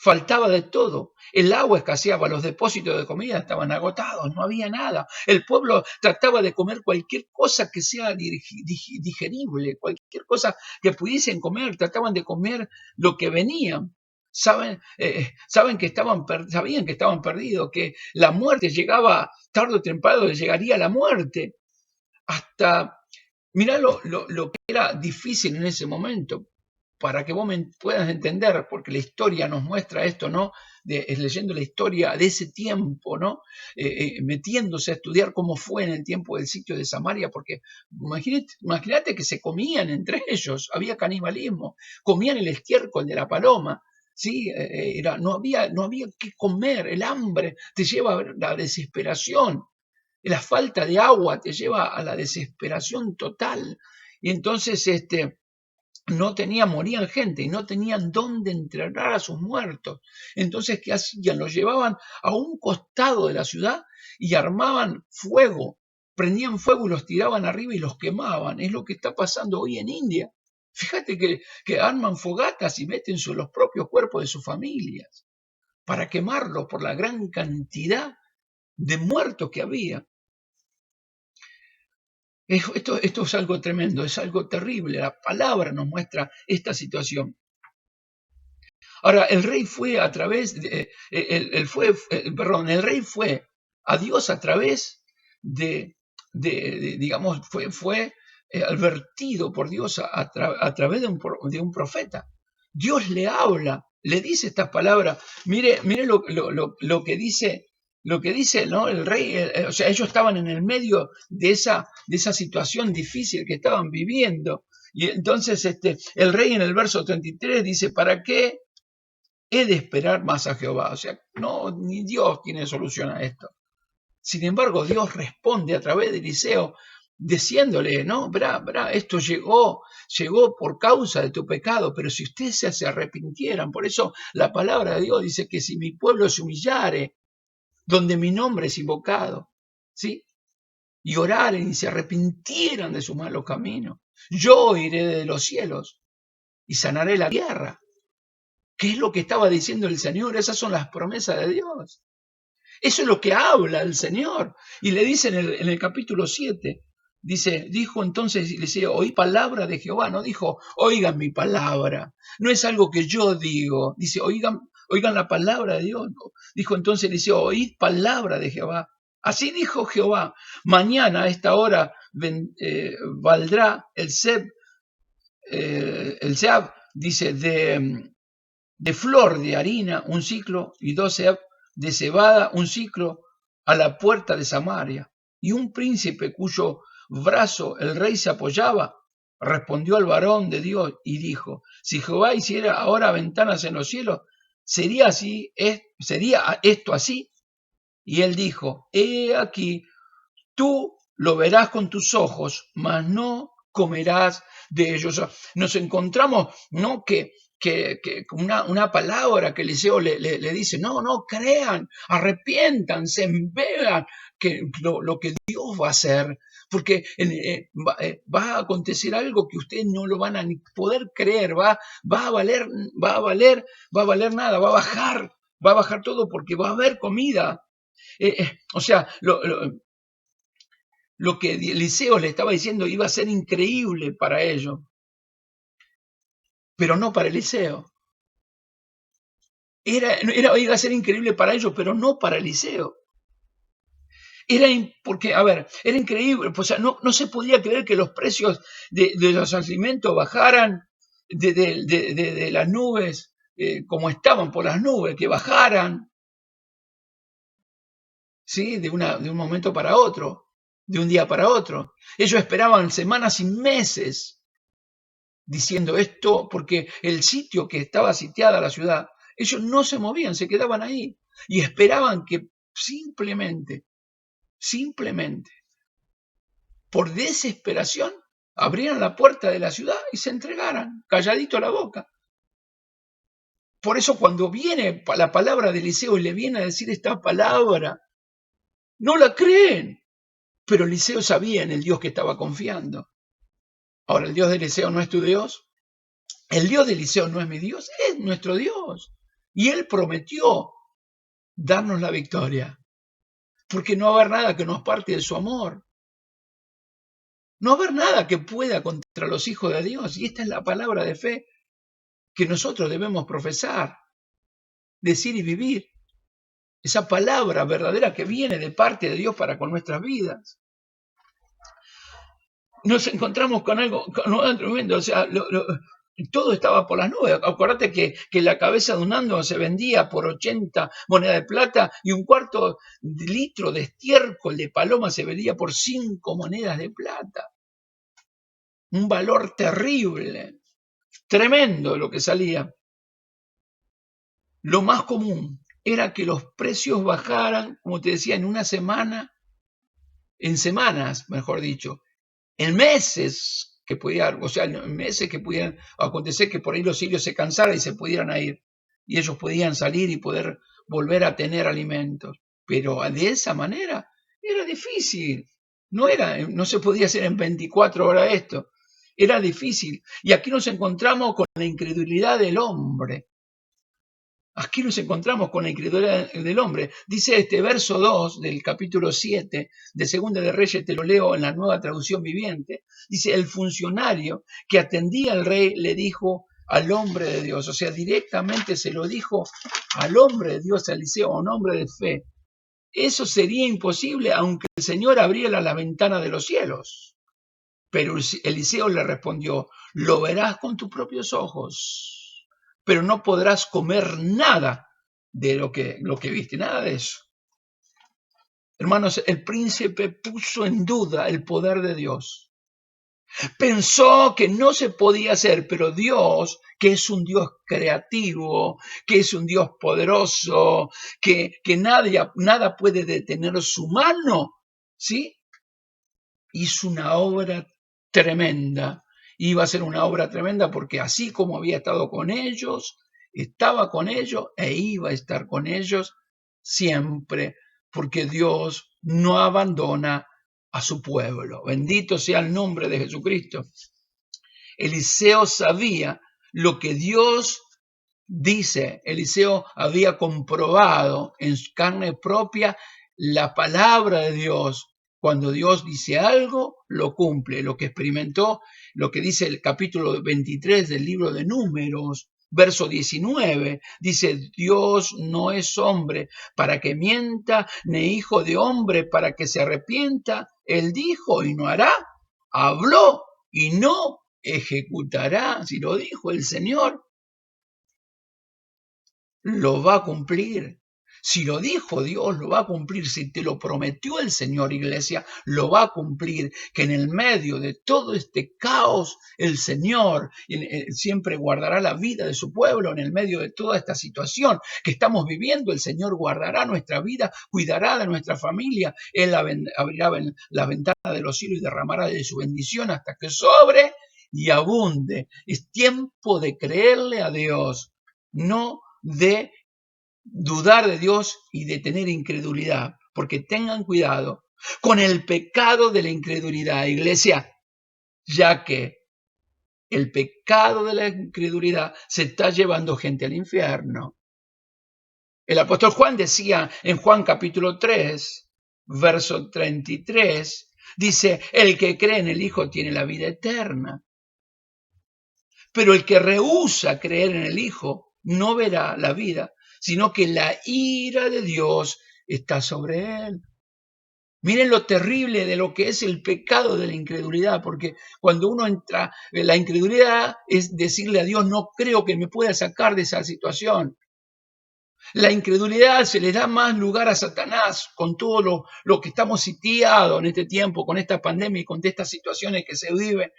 Faltaba de todo. El agua escaseaba, los depósitos de comida estaban agotados, no había nada. El pueblo trataba de comer cualquier cosa que sea digerible, cualquier cosa que pudiesen comer, trataban de comer lo que venían. Sabían que estaban perdidos, que la muerte llegaba tarde o temprano, llegaría la muerte. Mirá lo que era difícil en ese momento, para que vos me puedas entender, porque la historia nos muestra esto, ¿no? Leyendo la historia de ese tiempo, ¿no? Metiéndose a estudiar cómo fue en el tiempo del sitio de Samaria, porque imagínate que se comían entre ellos, había canibalismo, comían el estiércol de la paloma, ¿sí? No había que comer, el hambre te lleva a la desesperación. La falta de agua te lleva a la desesperación total. Y entonces morían gente y no tenían dónde enterrar a sus muertos. Entonces, ¿qué hacían? Los llevaban a un costado de la ciudad y armaban fuego, prendían fuego y los tiraban arriba y los quemaban. Es lo que está pasando hoy en India. Fíjate que arman fogatas y meten los propios cuerpos de sus familias para quemarlos por la gran cantidad de muertos que había. Esto es algo tremendo, es algo terrible. La palabra nos muestra esta situación. Ahora, el rey fue a través de, el rey fue a Dios a través digamos, fue advertido por Dios a través de un profeta. Dios le habla, le dice estas palabras. Mire lo que dice. Lo que dice, ¿no? El rey, o sea, ellos estaban en el medio de esa situación difícil que estaban viviendo. Y entonces el rey en el verso 33 dice, ¿para qué he de esperar más a Jehová? O sea, no, ni Dios tiene solución a esto. Sin embargo, Dios responde a través de Eliseo diciéndole, no, verá, esto llegó por causa de tu pecado, pero si ustedes se arrepintieran, por eso la palabra de Dios dice que si mi pueblo se humillare, donde mi nombre es invocado, ¿sí? Y oraren y se arrepintieran de sus malos caminos, yo iré de los cielos y sanaré la tierra. ¿Qué es lo que estaba diciendo el Señor? Esas son las promesas de Dios. Eso es lo que habla el Señor. Y le dice en el capítulo 7, dijo entonces Eliseo, oí palabra de Jehová, no dijo, oigan mi palabra. No es algo que yo digo, dice, oigan la palabra de Dios. Dijo entonces Eliseo, oíd palabra de Jehová. Así dijo Jehová, mañana a esta hora valdrá el Seab, dice, de flor de harina un ciclo y 12 de cebada un ciclo a la puerta de Samaria. Y un príncipe cuyo brazo el rey se apoyaba, respondió al varón de Dios y dijo, si Jehová hiciera ahora ventanas en los cielos, ¿sería esto así? Y él dijo, he aquí, tú lo verás con tus ojos, mas no comerás de ellos. O sea, nos encontramos, ¿no?, que una palabra que Eliseo le dice, no, crean, arrepiéntanse, vean que lo que Dios va a hacer, porque va a acontecer algo que ustedes no lo van a ni poder creer, va a valer nada, va a bajar todo porque va a haber comida. O sea, lo que Eliseo le estaba diciendo iba a ser increíble para ellos, pero no para Eliseo. Iba a ser increíble para ellos, pero no para Eliseo. Porque, a ver, era increíble, o sea, no se podía creer que los precios de los alimentos bajaran de las nubes, como estaban por las nubes, que bajaran, ¿sí?, de un momento para otro, de un día para otro. Ellos esperaban semanas y meses diciendo esto, porque el sitio que estaba sitiada la ciudad, ellos no se movían, se quedaban ahí y esperaban que simplemente, por desesperación, abrieran la puerta de la ciudad y se entregaran, calladito a la boca. Por eso cuando viene la palabra de Eliseo y le viene a decir esta palabra, no la creen. Pero Eliseo sabía en el Dios que estaba confiando. Ahora, ¿el Dios de Eliseo no es tu Dios? El Dios de Eliseo no es mi Dios, es nuestro Dios. Y Él prometió darnos la victoria, porque no va a haber nada que nos parte de su amor. No va a haber nada que pueda contra los hijos de Dios. Y esta es la palabra de fe que nosotros debemos profesar, decir y vivir. Esa palabra verdadera que viene de parte de Dios para con nuestras vidas. Nos encontramos con algo tremendo. O sea, todo estaba por las nubes. Acuérdate que la cabeza de un asno se vendía por 80 monedas de plata y un cuarto de litro de estiércol de paloma se vendía por 5 monedas de plata. Un valor terrible, tremendo lo que salía. Lo más común era que los precios bajaran, como te decía, en una semana, en semanas, mejor dicho, en meses que pudieran, o sea, en meses que pudieran acontecer que por ahí los sirios se cansaran y se pudieran ir, y ellos podían salir y poder volver a tener alimentos. Pero de esa manera era difícil, no se podía hacer en 24 horas esto, era difícil. Y aquí nos encontramos con la incredulidad del hombre. Aquí nos encontramos con la incredulidad del hombre. Dice este verso 2 del capítulo 7 de Segunda de Reyes, te lo leo en la Nueva Traducción Viviente. Dice, el funcionario que atendía al rey le dijo al hombre de Dios, o sea, directamente se lo dijo al hombre de Dios, a Eliseo, a un hombre de fe. Eso sería imposible aunque el Señor abriera la ventana de los cielos. Pero Eliseo le respondió, lo verás con tus propios ojos, pero no podrás comer nada de lo que viste, nada de eso. Hermanos, el príncipe puso en duda el poder de Dios. Pensó que no se podía hacer, pero Dios, que es un Dios creativo, que es un Dios poderoso, que nada puede detener su mano, ¿sí?, hizo una obra tremenda. Iba a ser una obra tremenda porque así como había estado con ellos, estaba con ellos e iba a estar con ellos siempre, porque Dios no abandona a su pueblo. Bendito sea el nombre de Jesucristo. Eliseo sabía lo que Dios dice. Eliseo había comprobado en su carne propia la palabra de Dios. Cuando Dios dice algo, lo cumple. Lo que experimentó, lo que dice el capítulo 23 del libro de Números, verso 19, dice, Dios no es hombre para que mienta, ni hijo de hombre para que se arrepienta. Él dijo y no hará, habló y no ejecutará. Si lo dijo el Señor, lo va a cumplir. Si lo dijo Dios, lo va a cumplir. Si te lo prometió el Señor, iglesia, lo va a cumplir. Que en el medio de todo este caos, el Señor siempre guardará la vida de su pueblo. En el medio de toda esta situación que estamos viviendo, el Señor guardará nuestra vida, cuidará de nuestra familia. Él abrirá la ventana de los cielos y derramará de su bendición hasta que sobre y abunde. Es tiempo de creerle a Dios, no de dudar de Dios y de tener incredulidad, porque tengan cuidado con el pecado de la incredulidad, iglesia, ya que el pecado de la incredulidad se está llevando gente al infierno. El apóstol Juan decía en Juan capítulo 3, verso 33, dice, el que cree en el Hijo tiene la vida eterna. Pero el que rehúsa creer en el Hijo no verá la vida, sino que la ira de Dios está sobre él. Miren lo terrible de lo que es el pecado de la incredulidad, porque cuando uno entra, la incredulidad es decirle a Dios, no creo que me pueda sacar de esa situación. La incredulidad se le da más lugar a Satanás con todo lo que estamos sitiados en este tiempo, con esta pandemia y con estas situaciones que se viven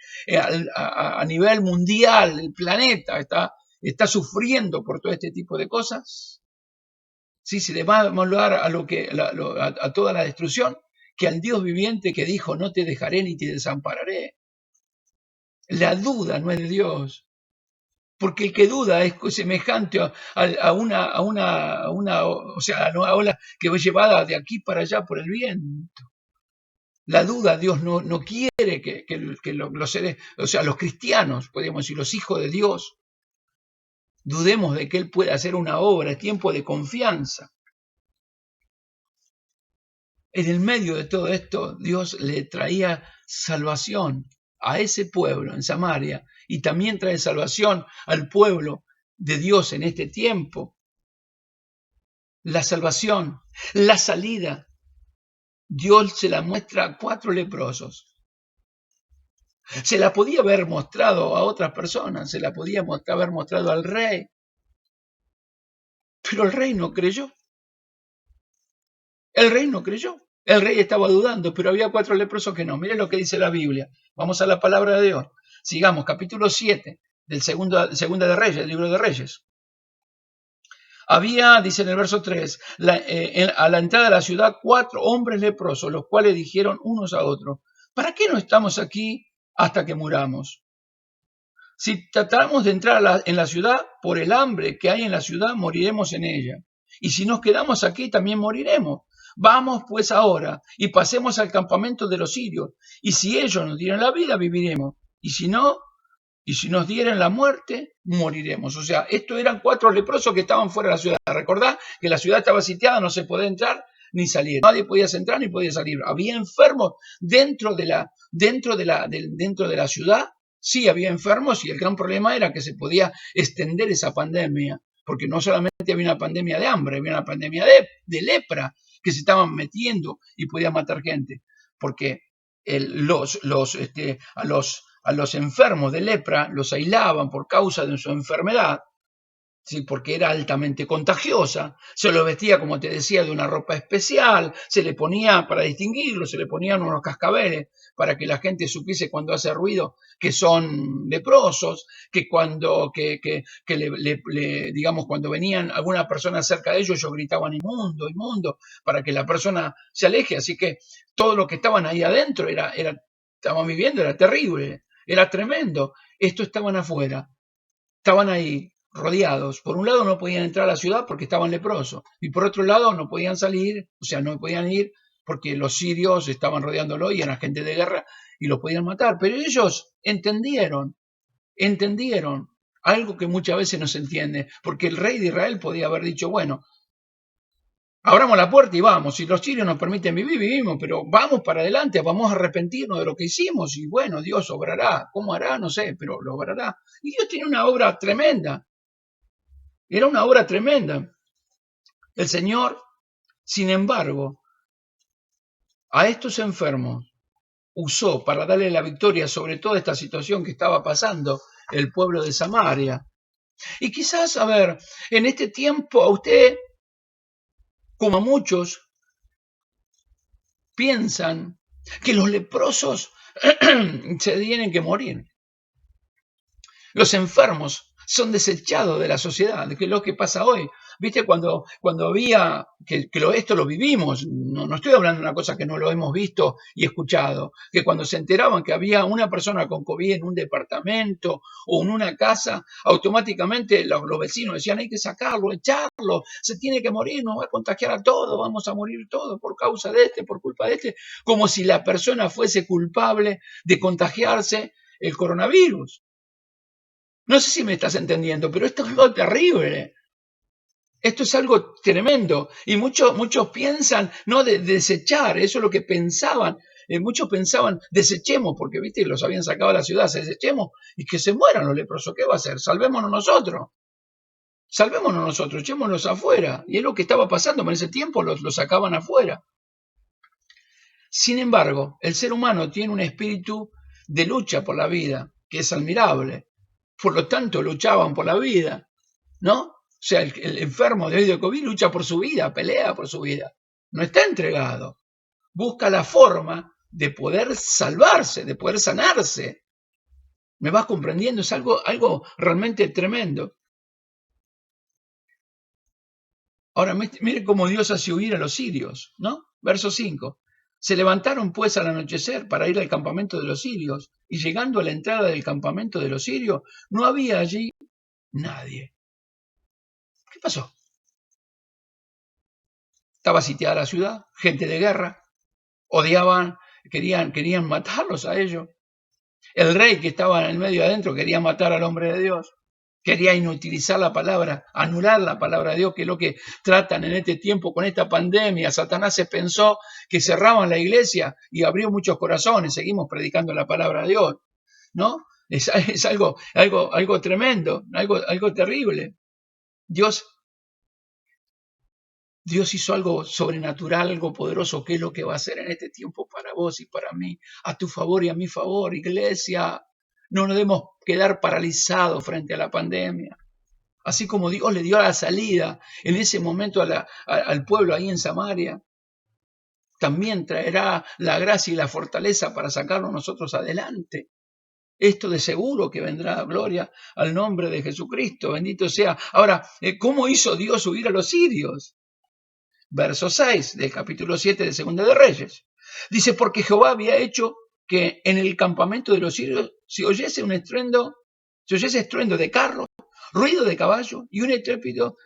a nivel mundial. El planeta está sufriendo por todo este tipo de cosas. Sí, se le va más lugar a toda la destrucción que al Dios viviente que dijo, no te dejaré ni te desampararé. La duda no es de Dios. Porque el que duda es semejante a una ola que va llevada de aquí para allá por el viento. La duda, Dios no quiere que los seres, o sea, los cristianos, podemos decir, los hijos de Dios, dudemos de que Él pueda hacer una obra. Es tiempo de confianza. En el medio de todo esto, Dios le traía salvación a ese pueblo en Samaria y también trae salvación al pueblo de Dios en este tiempo. La salvación, la salida, Dios se la muestra a 4 leprosos. Se la podía haber mostrado a otras personas, se la podía haber mostrado al rey, pero el rey no creyó. El rey no creyó. El rey estaba dudando, pero había 4 leprosos que no. Miren lo que dice la Biblia. Vamos a la palabra de Dios. Sigamos, capítulo 7 del segunda de Reyes, el libro de Reyes. Había, dice en el verso 3, a la entrada de la ciudad 4 hombres leprosos, los cuales dijeron unos a otros, ¿para qué no estamos aquí hasta que muramos? Si tratamos de entrar en la ciudad, por el hambre que hay en la ciudad, moriremos en ella. Y si nos quedamos aquí, también moriremos. Vamos pues ahora y pasemos al campamento de los sirios. Y si ellos nos dieran la vida, viviremos. Y si no, y si nos dieran la muerte, moriremos. O sea, estos eran 4 leprosos que estaban fuera de la ciudad. Recordá que la ciudad estaba sitiada, no se podía entrar ni salir. Nadie podía entrar ni podía salir. Había enfermos dentro de la ciudad. Sí, había enfermos y el gran problema era que se podía extender esa pandemia, porque no solamente había una pandemia de hambre, había una pandemia de lepra que se estaban metiendo y podía matar gente, porque a los enfermos de lepra los aislaban por causa de su enfermedad, ¿sí? Porque era altamente contagiosa, se lo vestía, como te decía, de una ropa especial, se le ponía, para distinguirlo, se le ponían unos cascabeles para que la gente supiese cuando hace ruido que son leprosos, que cuando, digamos, cuando venían alguna persona cerca de ellos gritaban inmundo, inmundo, para que la persona se aleje. Así que todo lo que estaban ahí adentro estaban viviendo, era terrible, era tremendo. Estos estaban afuera, estaban ahí rodeados. Por un lado no podían entrar a la ciudad porque estaban leprosos, y por otro lado no podían salir, o sea, no podían ir porque los sirios estaban rodeándolo y eran gente de guerra y los podían matar. Pero ellos entendieron algo que muchas veces no se entiende, porque el rey de Israel podía haber dicho, bueno, abramos la puerta y vamos, si los sirios nos permiten vivir, vivimos, pero vamos para adelante, vamos a arrepentirnos de lo que hicimos y bueno, Dios obrará. ¿Cómo hará? No sé, pero lo obrará. Y Dios tiene una obra tremenda. Era una obra tremenda. El Señor, sin embargo, a estos enfermos usó para darle la victoria sobre toda esta situación que estaba pasando el pueblo de Samaria. Y quizás, a ver, en este tiempo a usted, como a muchos, piensan que los leprosos se tienen que morir. Los enfermos son desechados de la sociedad, que es lo que pasa hoy. viste, cuando había, esto lo vivimos, no estoy hablando de una cosa que no lo hemos visto y escuchado, que cuando se enteraban que había una persona con COVID en un departamento o en una casa, automáticamente los vecinos decían, hay que sacarlo, echarlo, se tiene que morir, nos va a contagiar a todos, vamos a morir todos por causa de este, por culpa de este, como si la persona fuese culpable de contagiarse el coronavirus. No sé si me estás entendiendo, pero esto es algo terrible. Esto es algo tremendo. Y muchos piensan, no, de desechar, eso es lo que pensaban. Muchos pensaban, desechemos, porque viste, los habían sacado a la ciudad, desechemos y que se mueran los leprosos. ¿Qué va a hacer? Salvémonos nosotros. Salvémonos nosotros, echémonos afuera. Y es lo que estaba pasando, en ese tiempo los sacaban afuera. Sin embargo, el ser humano tiene un espíritu de lucha por la vida, que es admirable. Por lo tanto, luchaban por la vida, ¿no? O sea, el enfermo de COVID lucha por su vida, pelea por su vida. No está entregado. Busca la forma de poder salvarse, de poder sanarse. ¿Me vas comprendiendo? Es algo realmente tremendo. Ahora, mire cómo Dios hace huir a los sirios, ¿no? Verso 5. Se levantaron pues al anochecer para ir al campamento de los sirios, y llegando a la entrada del campamento de los sirios, no había allí nadie. ¿Qué pasó? Estaba sitiada la ciudad, gente de guerra, odiaban, querían matarlos a ellos. El rey que estaba en el medio adentro quería matar al hombre de Dios. Quería inutilizar la palabra, anular la palabra de Dios, que es lo que tratan en este tiempo con esta pandemia. Satanás se pensó que cerraban la iglesia y abrió muchos corazones. Seguimos predicando la palabra de Dios, ¿no? Es algo tremendo, algo terrible. Dios hizo algo sobrenatural, algo poderoso. ¿Qué es lo que va a hacer en este tiempo para vos y para mí? A tu favor y a mi favor, iglesia. No nos debemos quedar paralizados frente a la pandemia. Así como Dios le dio la salida en ese momento al pueblo ahí en Samaria, también traerá la gracia y la fortaleza para sacarnos nosotros adelante. Esto de seguro que vendrá, gloria al nombre de Jesucristo, bendito sea. Ahora, ¿cómo hizo Dios huir a los sirios? Verso 6 del capítulo 7 de Segunda de Reyes. Dice, porque Jehová había hecho que en el campamento de los sirios se oyese estruendo de carros, ruido de caballo y un estrépito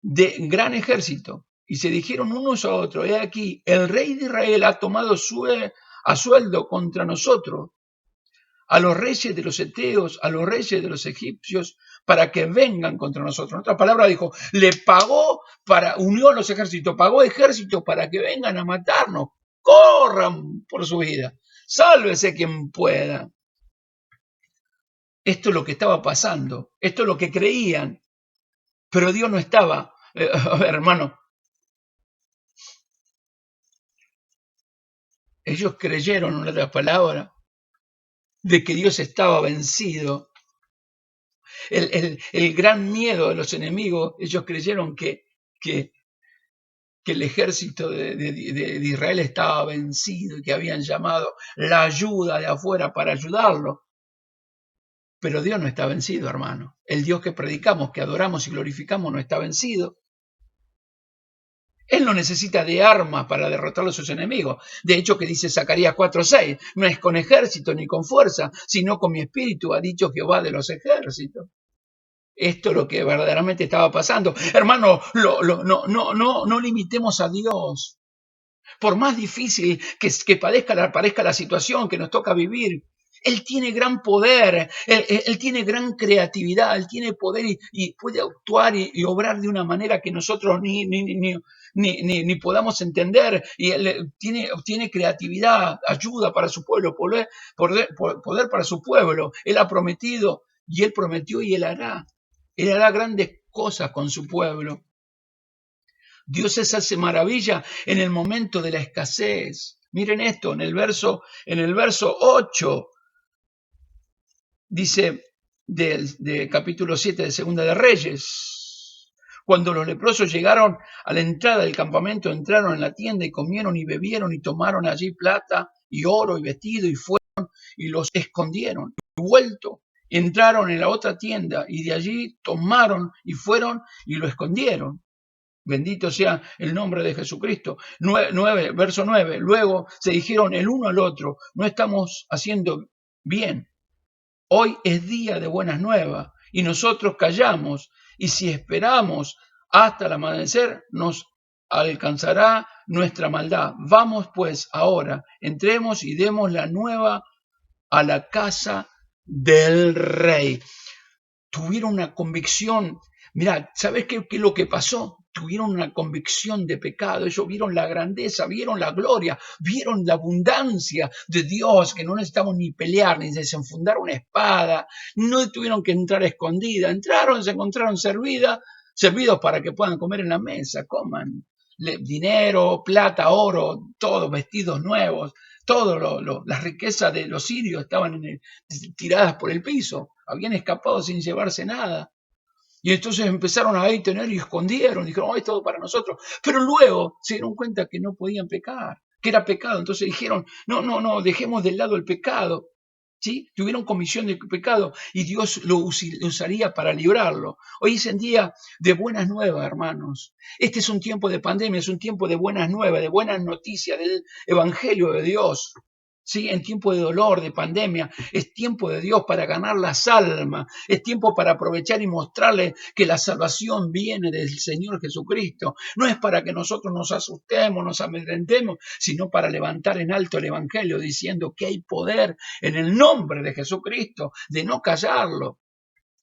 de gran ejército. Y se dijeron unos a otros, he aquí, el rey de Israel ha tomado a sueldo contra nosotros a los reyes de los heteos, a los reyes de los egipcios, para que vengan contra nosotros. En otras palabras dijo, le pagó unió a los ejércitos, pagó ejércitos para que vengan a matarnos. Corran por su vida, sálvese quien pueda. Esto es lo que estaba pasando, esto es lo que creían, pero Dios no estaba, a ver, hermano, ellos creyeron, en otras palabras, de que Dios estaba vencido. El gran miedo de los enemigos, ellos creyeron que el ejército de Israel estaba vencido y que habían llamado la ayuda de afuera para ayudarlo. Pero Dios no está vencido, hermano. El Dios que predicamos, que adoramos y glorificamos no está vencido. Él no necesita de armas para derrotar a sus enemigos. De hecho, que dice Zacarías 4:6, no es con ejército ni con fuerza, sino con mi espíritu, ha dicho Jehová de los ejércitos. Esto es lo que verdaderamente estaba pasando. Hermano, no limitemos a Dios. Por más difícil que parezca la situación que nos toca vivir, Él tiene gran poder, él tiene gran creatividad, Él tiene poder y puede actuar y obrar de una manera que nosotros ni podamos entender. Y Él tiene creatividad, ayuda para su pueblo, poder para su pueblo. Él ha prometido y Él prometió y Él hará. Él hará grandes cosas con su pueblo. Dios se hace maravilla en el momento de la escasez. Miren esto, en el verso 8, dice de capítulo 7 de Segunda de Reyes. Cuando los leprosos llegaron a la entrada del campamento, entraron en la tienda y comieron y bebieron y tomaron allí plata y oro y vestido y fueron y los escondieron. Y vuelto entraron en la otra tienda y de allí tomaron y fueron y lo escondieron. Bendito sea el nombre de Jesucristo. Verso 9. Luego se dijeron el uno al otro, no estamos haciendo bien. Hoy es día de buenas nuevas y nosotros callamos, y si esperamos hasta el amanecer nos alcanzará nuestra maldad. Vamos pues ahora, entremos y demos la nueva a la casa del rey. Tuvieron una convicción. Mirá, ¿sabes qué es lo que pasó? Tuvieron una convicción de pecado. Ellos vieron la grandeza, vieron la gloria, vieron la abundancia de Dios, que no necesitaban ni pelear, ni desenfundar una espada. No tuvieron que entrar escondida. Entraron, se encontraron servidos para que puedan comer en la mesa, coman. Dinero, plata, oro, todo, vestidos nuevos, todo las riquezas de los sirios estaban tiradas por el piso, habían escapado sin llevarse nada. Y entonces empezaron a tener y escondieron, dijeron, es todo para nosotros. Pero luego se dieron cuenta que no podían pecar, que era pecado. Entonces dijeron, no, dejemos de lado el pecado. ¿Sí? Tuvieron comisión de pecado y Dios lo usaría para librarlo. Hoy es un día de buenas nuevas, hermanos. Este es un tiempo de pandemia, es un tiempo de buenas nuevas, de buenas noticias del Evangelio de Dios. ¿Sí? En tiempo de dolor, de pandemia, es tiempo de Dios para ganar las almas, es tiempo para aprovechar y mostrarle que la salvación viene del Señor Jesucristo. No es para que nosotros nos asustemos, nos amedrentemos, sino para levantar en alto el Evangelio diciendo que hay poder en el nombre de Jesucristo, de no callarlo.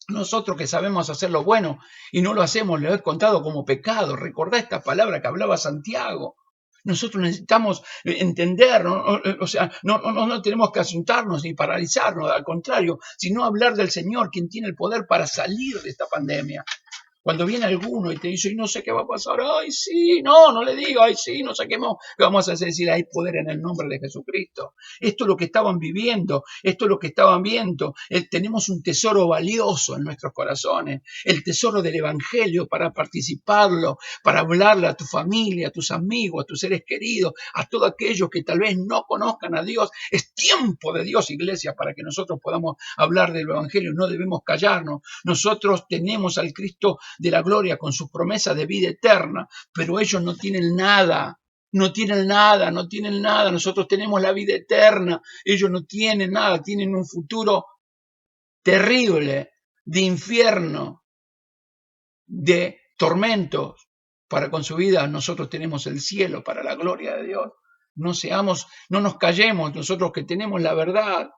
Nosotros que sabemos hacer lo bueno y no lo hacemos, lo he contado como pecado. Recordá esta palabra que hablaba Santiago. Nosotros necesitamos entender, o sea, no tenemos que asustarnos ni paralizarnos, al contrario, sino hablar del Señor, quien tiene el poder para salir de esta pandemia. Cuando viene alguno y te dice, no sé qué va a pasar, ay, sí, no le digo, ay, sí, no sé qué vamos a hacer, decir, hay poder en el nombre de Jesucristo. Esto es lo que estaban viviendo, esto es lo que estaban viendo. Tenemos un tesoro valioso en nuestros corazones, el tesoro del Evangelio para participarlo, para hablarle a tu familia, a tus amigos, a tus seres queridos, a todos aquellos que tal vez no conozcan a Dios. Es tiempo de Dios, iglesia, para que nosotros podamos hablar del Evangelio, no debemos callarnos. Nosotros tenemos al Cristo de la gloria con sus promesas de vida eterna, pero ellos no tienen nada. Nosotros tenemos la vida eterna, ellos no tienen nada, tienen un futuro terrible de infierno, de tormentos para con su vida. Nosotros tenemos el cielo para la gloria de Dios. No nos callemos, nosotros que tenemos la verdad.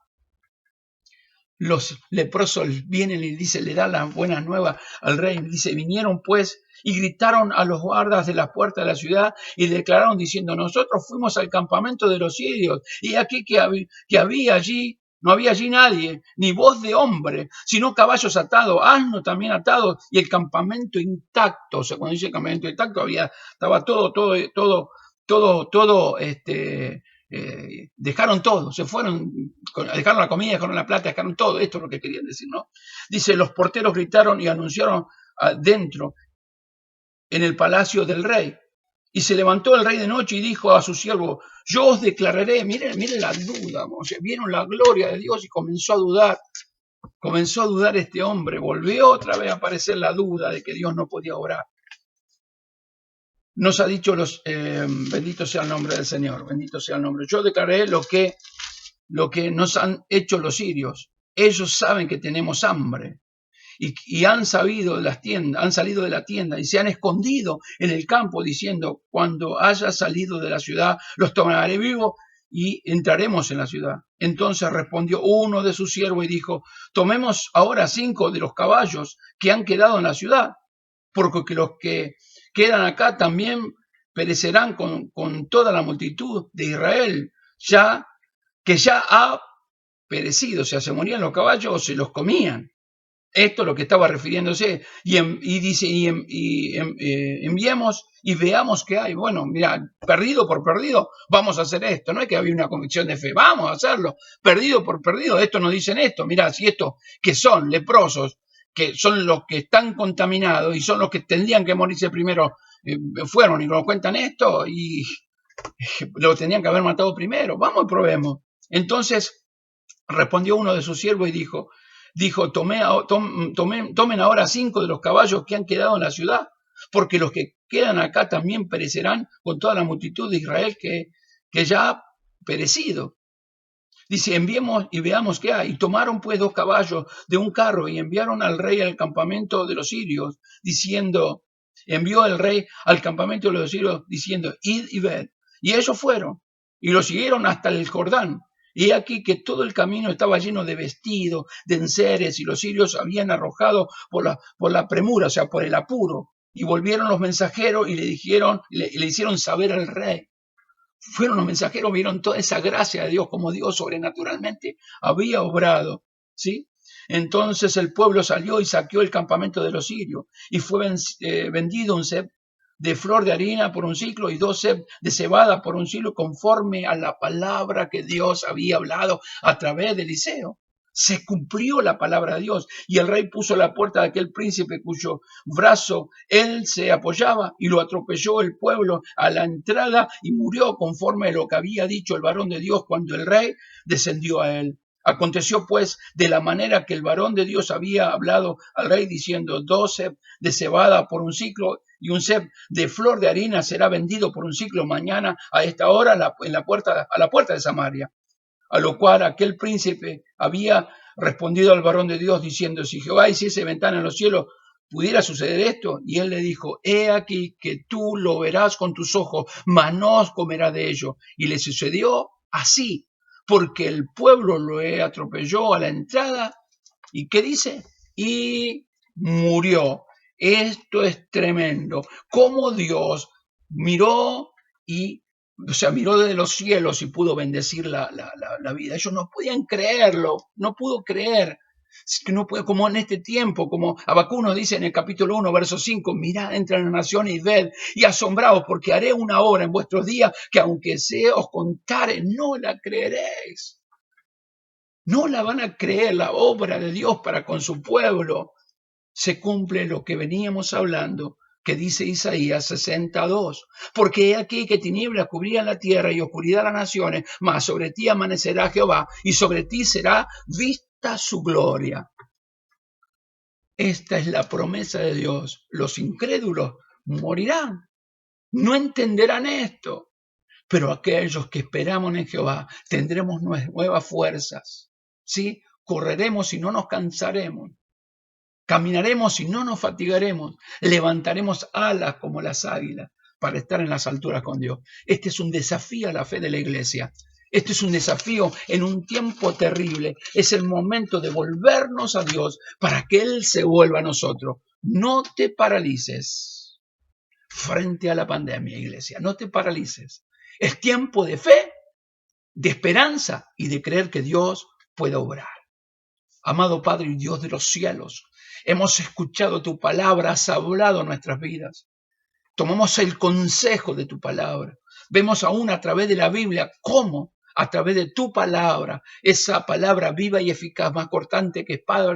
Los leprosos vienen y le dan las buenas nuevas al rey. Dice, vinieron pues y gritaron a los guardas de la puerta de la ciudad y declararon diciendo, nosotros fuimos al campamento de los sirios y aquí que había allí, no había allí nadie, ni voz de hombre, sino caballos atados, asnos también atados y el campamento intacto. O sea, cuando dice campamento intacto, estaba todo, dejaron todo, se fueron, dejaron la comida, dejaron la plata, dejaron todo. Esto es lo que querían decir, ¿no? Dice, los porteros gritaron y anunciaron adentro en el palacio del rey. Y se levantó el rey de noche y dijo a su siervo, yo os declararé, miren la duda, o sea, vieron la gloria de Dios y comenzó a dudar este hombre, volvió otra vez a aparecer la duda de que Dios no podía obrar. Nos ha dicho bendito sea el nombre del Señor, bendito sea el nombre. Yo declaré lo que nos han hecho los sirios. Ellos saben que tenemos hambre y han salido de la tienda y se han escondido en el campo diciendo, cuando haya salido de la ciudad, los tomaré vivos y entraremos en la ciudad. Entonces respondió uno de sus siervos y dijo, tomemos ahora 5 de los caballos que han quedado en la ciudad, porque los que quedan acá también perecerán con toda la multitud de Israel, que ya ha perecido. O sea, se morían los caballos o se los comían. Esto es lo que estaba refiriéndose. Y dice, enviemos y veamos qué hay. Bueno, mira, perdido por perdido, vamos a hacer esto. No es que había una convicción de fe, vamos a hacerlo. Perdido por perdido, esto nos dicen esto. Mira, si estos que son leprosos, que son los que están contaminados y son los que tendrían que morirse primero, fueron y nos cuentan esto y lo tenían que haber matado primero. Vamos y probemos. Entonces respondió uno de sus siervos y dijo, dijo, tomen ahora 5 de los caballos que han quedado en la ciudad, porque los que quedan acá también perecerán con toda la multitud de Israel que ya ha perecido. Dice, enviemos y veamos qué hay. Y tomaron pues 2 caballos de un carro y enviaron al rey al campamento de los sirios, envió el rey al campamento de los sirios diciendo, id y ved. Y ellos fueron y lo siguieron hasta el Jordán. Y aquí que todo el camino estaba lleno de vestidos, de enseres, y los sirios habían arrojado por la premura, o sea, por el apuro. Y volvieron los mensajeros y le hicieron saber al rey. Fueron los mensajeros, vieron toda esa gracia de Dios, como Dios sobrenaturalmente había obrado, ¿sí? Entonces el pueblo salió y saqueó el campamento de los sirios, y fue vendido un seb de flor de harina por un ciclo y 2 seb de cebada por un ciclo, conforme a la palabra que Dios había hablado a través de Eliseo. Se cumplió la palabra de Dios, y el rey puso a la puerta de aquel príncipe cuyo brazo él se apoyaba, y lo atropelló el pueblo a la entrada y murió, conforme a lo que había dicho el varón de Dios cuando el rey descendió a él. Aconteció pues de la manera que el varón de Dios había hablado al rey diciendo, 2 seb de cebada por un ciclo y un seb de flor de harina será vendido por un ciclo mañana a esta hora a la puerta de Samaria. A lo cual aquel príncipe había respondido al varón de Dios diciendo, si Jehová hiciese ventana en los cielos, ¿pudiera suceder esto? Y él le dijo, he aquí que tú lo verás con tus ojos, mas no comerás de ello. Y le sucedió así, porque el pueblo lo atropelló a la entrada. ¿Y qué dice? Y murió. Esto es tremendo. Cómo Dios miró miró desde los cielos y pudo bendecir la vida. Ellos no podían creerlo, no pudo creer. No puede, como en este tiempo, como Habacuc nos dice en el capítulo 1, verso 5, mirad entre las naciones y ved, y asombraos, porque haré una obra en vuestros días que aunque se os contare, no la creeréis. No la van a creer, la obra de Dios para con su pueblo. Se cumple lo que veníamos hablando, que dice Isaías 62, porque he aquí que tinieblas cubrían la tierra y oscuridad las naciones, mas sobre ti amanecerá Jehová y sobre ti será vista su gloria. Esta es la promesa de Dios. Los incrédulos morirán, no entenderán esto, pero aquellos que esperamos en Jehová tendremos nuevas fuerzas, ¿sí? Correremos y no nos cansaremos. Caminaremos y no nos fatigaremos, levantaremos alas como las águilas para estar en las alturas con Dios. Este es un desafío a la fe de la iglesia. Este es un desafío en un tiempo terrible. Es el momento de volvernos a Dios para que Él se vuelva a nosotros. No te paralices frente a la pandemia, iglesia. No te paralices. Es tiempo de fe, de esperanza y de creer que Dios puede obrar. Amado Padre y Dios de los cielos, hemos escuchado tu palabra, has hablado en nuestras vidas. Tomamos el consejo de tu palabra. Vemos aún a través de la Biblia cómo, a través de tu palabra, esa palabra viva y eficaz, más cortante que espada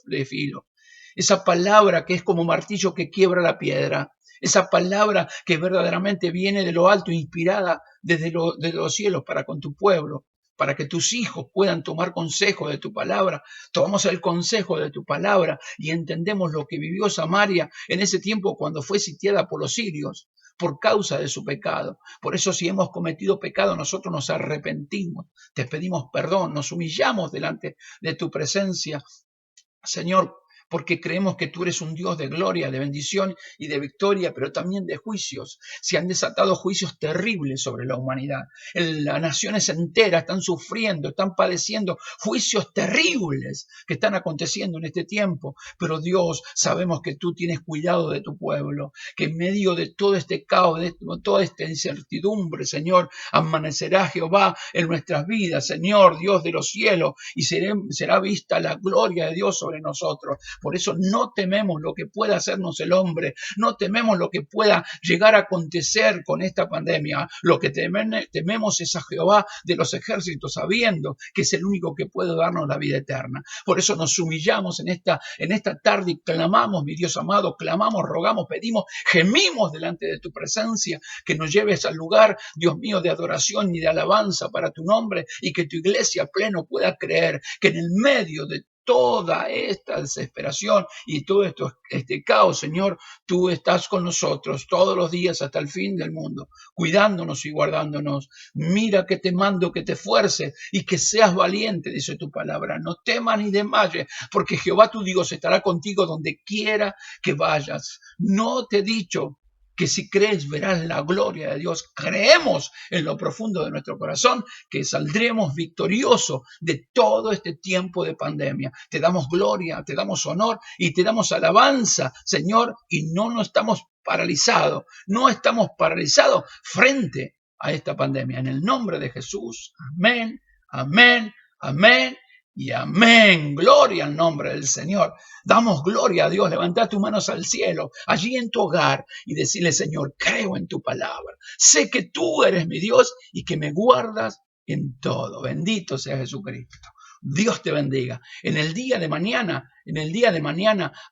de filo, esa palabra que es como martillo que quiebra la piedra, esa palabra que verdaderamente viene de lo alto, inspirada desde los cielos para con tu pueblo, para que tus hijos puedan tomar consejo de tu palabra. Tomamos el consejo de tu palabra y entendemos lo que vivió Samaria en ese tiempo cuando fue sitiada por los sirios por causa de su pecado. Por eso si hemos cometido pecado, nosotros nos arrepentimos, te pedimos perdón, nos humillamos delante de tu presencia, Señor, porque creemos que tú eres un Dios de gloria, de bendición y de victoria, pero también de juicios. Se han desatado juicios terribles sobre la humanidad. Las naciones enteras están sufriendo, están padeciendo juicios terribles que están aconteciendo en este tiempo. Pero Dios, sabemos que tú tienes cuidado de tu pueblo, que en medio de todo este caos, de toda esta incertidumbre, Señor, amanecerá Jehová en nuestras vidas, Señor, Dios de los cielos, y será vista la gloria de Dios sobre nosotros. Por eso no tememos lo que pueda hacernos el hombre, no tememos lo que pueda llegar a acontecer con esta pandemia. Lo que tememos es a Jehová de los ejércitos, sabiendo que es el único que puede darnos la vida eterna. Por eso nos humillamos en esta tarde y clamamos, mi Dios amado, clamamos, rogamos, pedimos, gemimos delante de tu presencia, que nos lleves al lugar, Dios mío, de adoración y de alabanza para tu nombre, y que tu iglesia pleno pueda creer que en el medio de toda esta desesperación y todo este caos, Señor, tú estás con nosotros todos los días hasta el fin del mundo, cuidándonos y guardándonos. Mira que te mando que te esfuerces y que seas valiente, dice tu palabra. No temas ni desmayes, porque Jehová tu Dios estará contigo donde quiera que vayas. No te he dicho que si crees verás la gloria de Dios. Creemos en lo profundo de nuestro corazón que saldremos victoriosos de todo este tiempo de pandemia. Te damos gloria, te damos honor y te damos alabanza, Señor, y no estamos paralizados, frente a esta pandemia. En el nombre de Jesús, amén, amén, amén y amén. Gloria al nombre del Señor. Damos gloria a Dios. Levanta tus manos al cielo, allí en tu hogar, y decirle: Señor, creo en tu palabra. Sé que tú eres mi Dios y que me guardas en todo. Bendito sea Jesucristo. Dios te bendiga. En el día de mañana,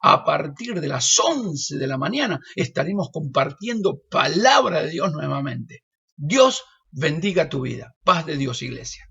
a partir de las 11 de la mañana, estaremos compartiendo palabra de Dios nuevamente. Dios bendiga tu vida. Paz de Dios, iglesia.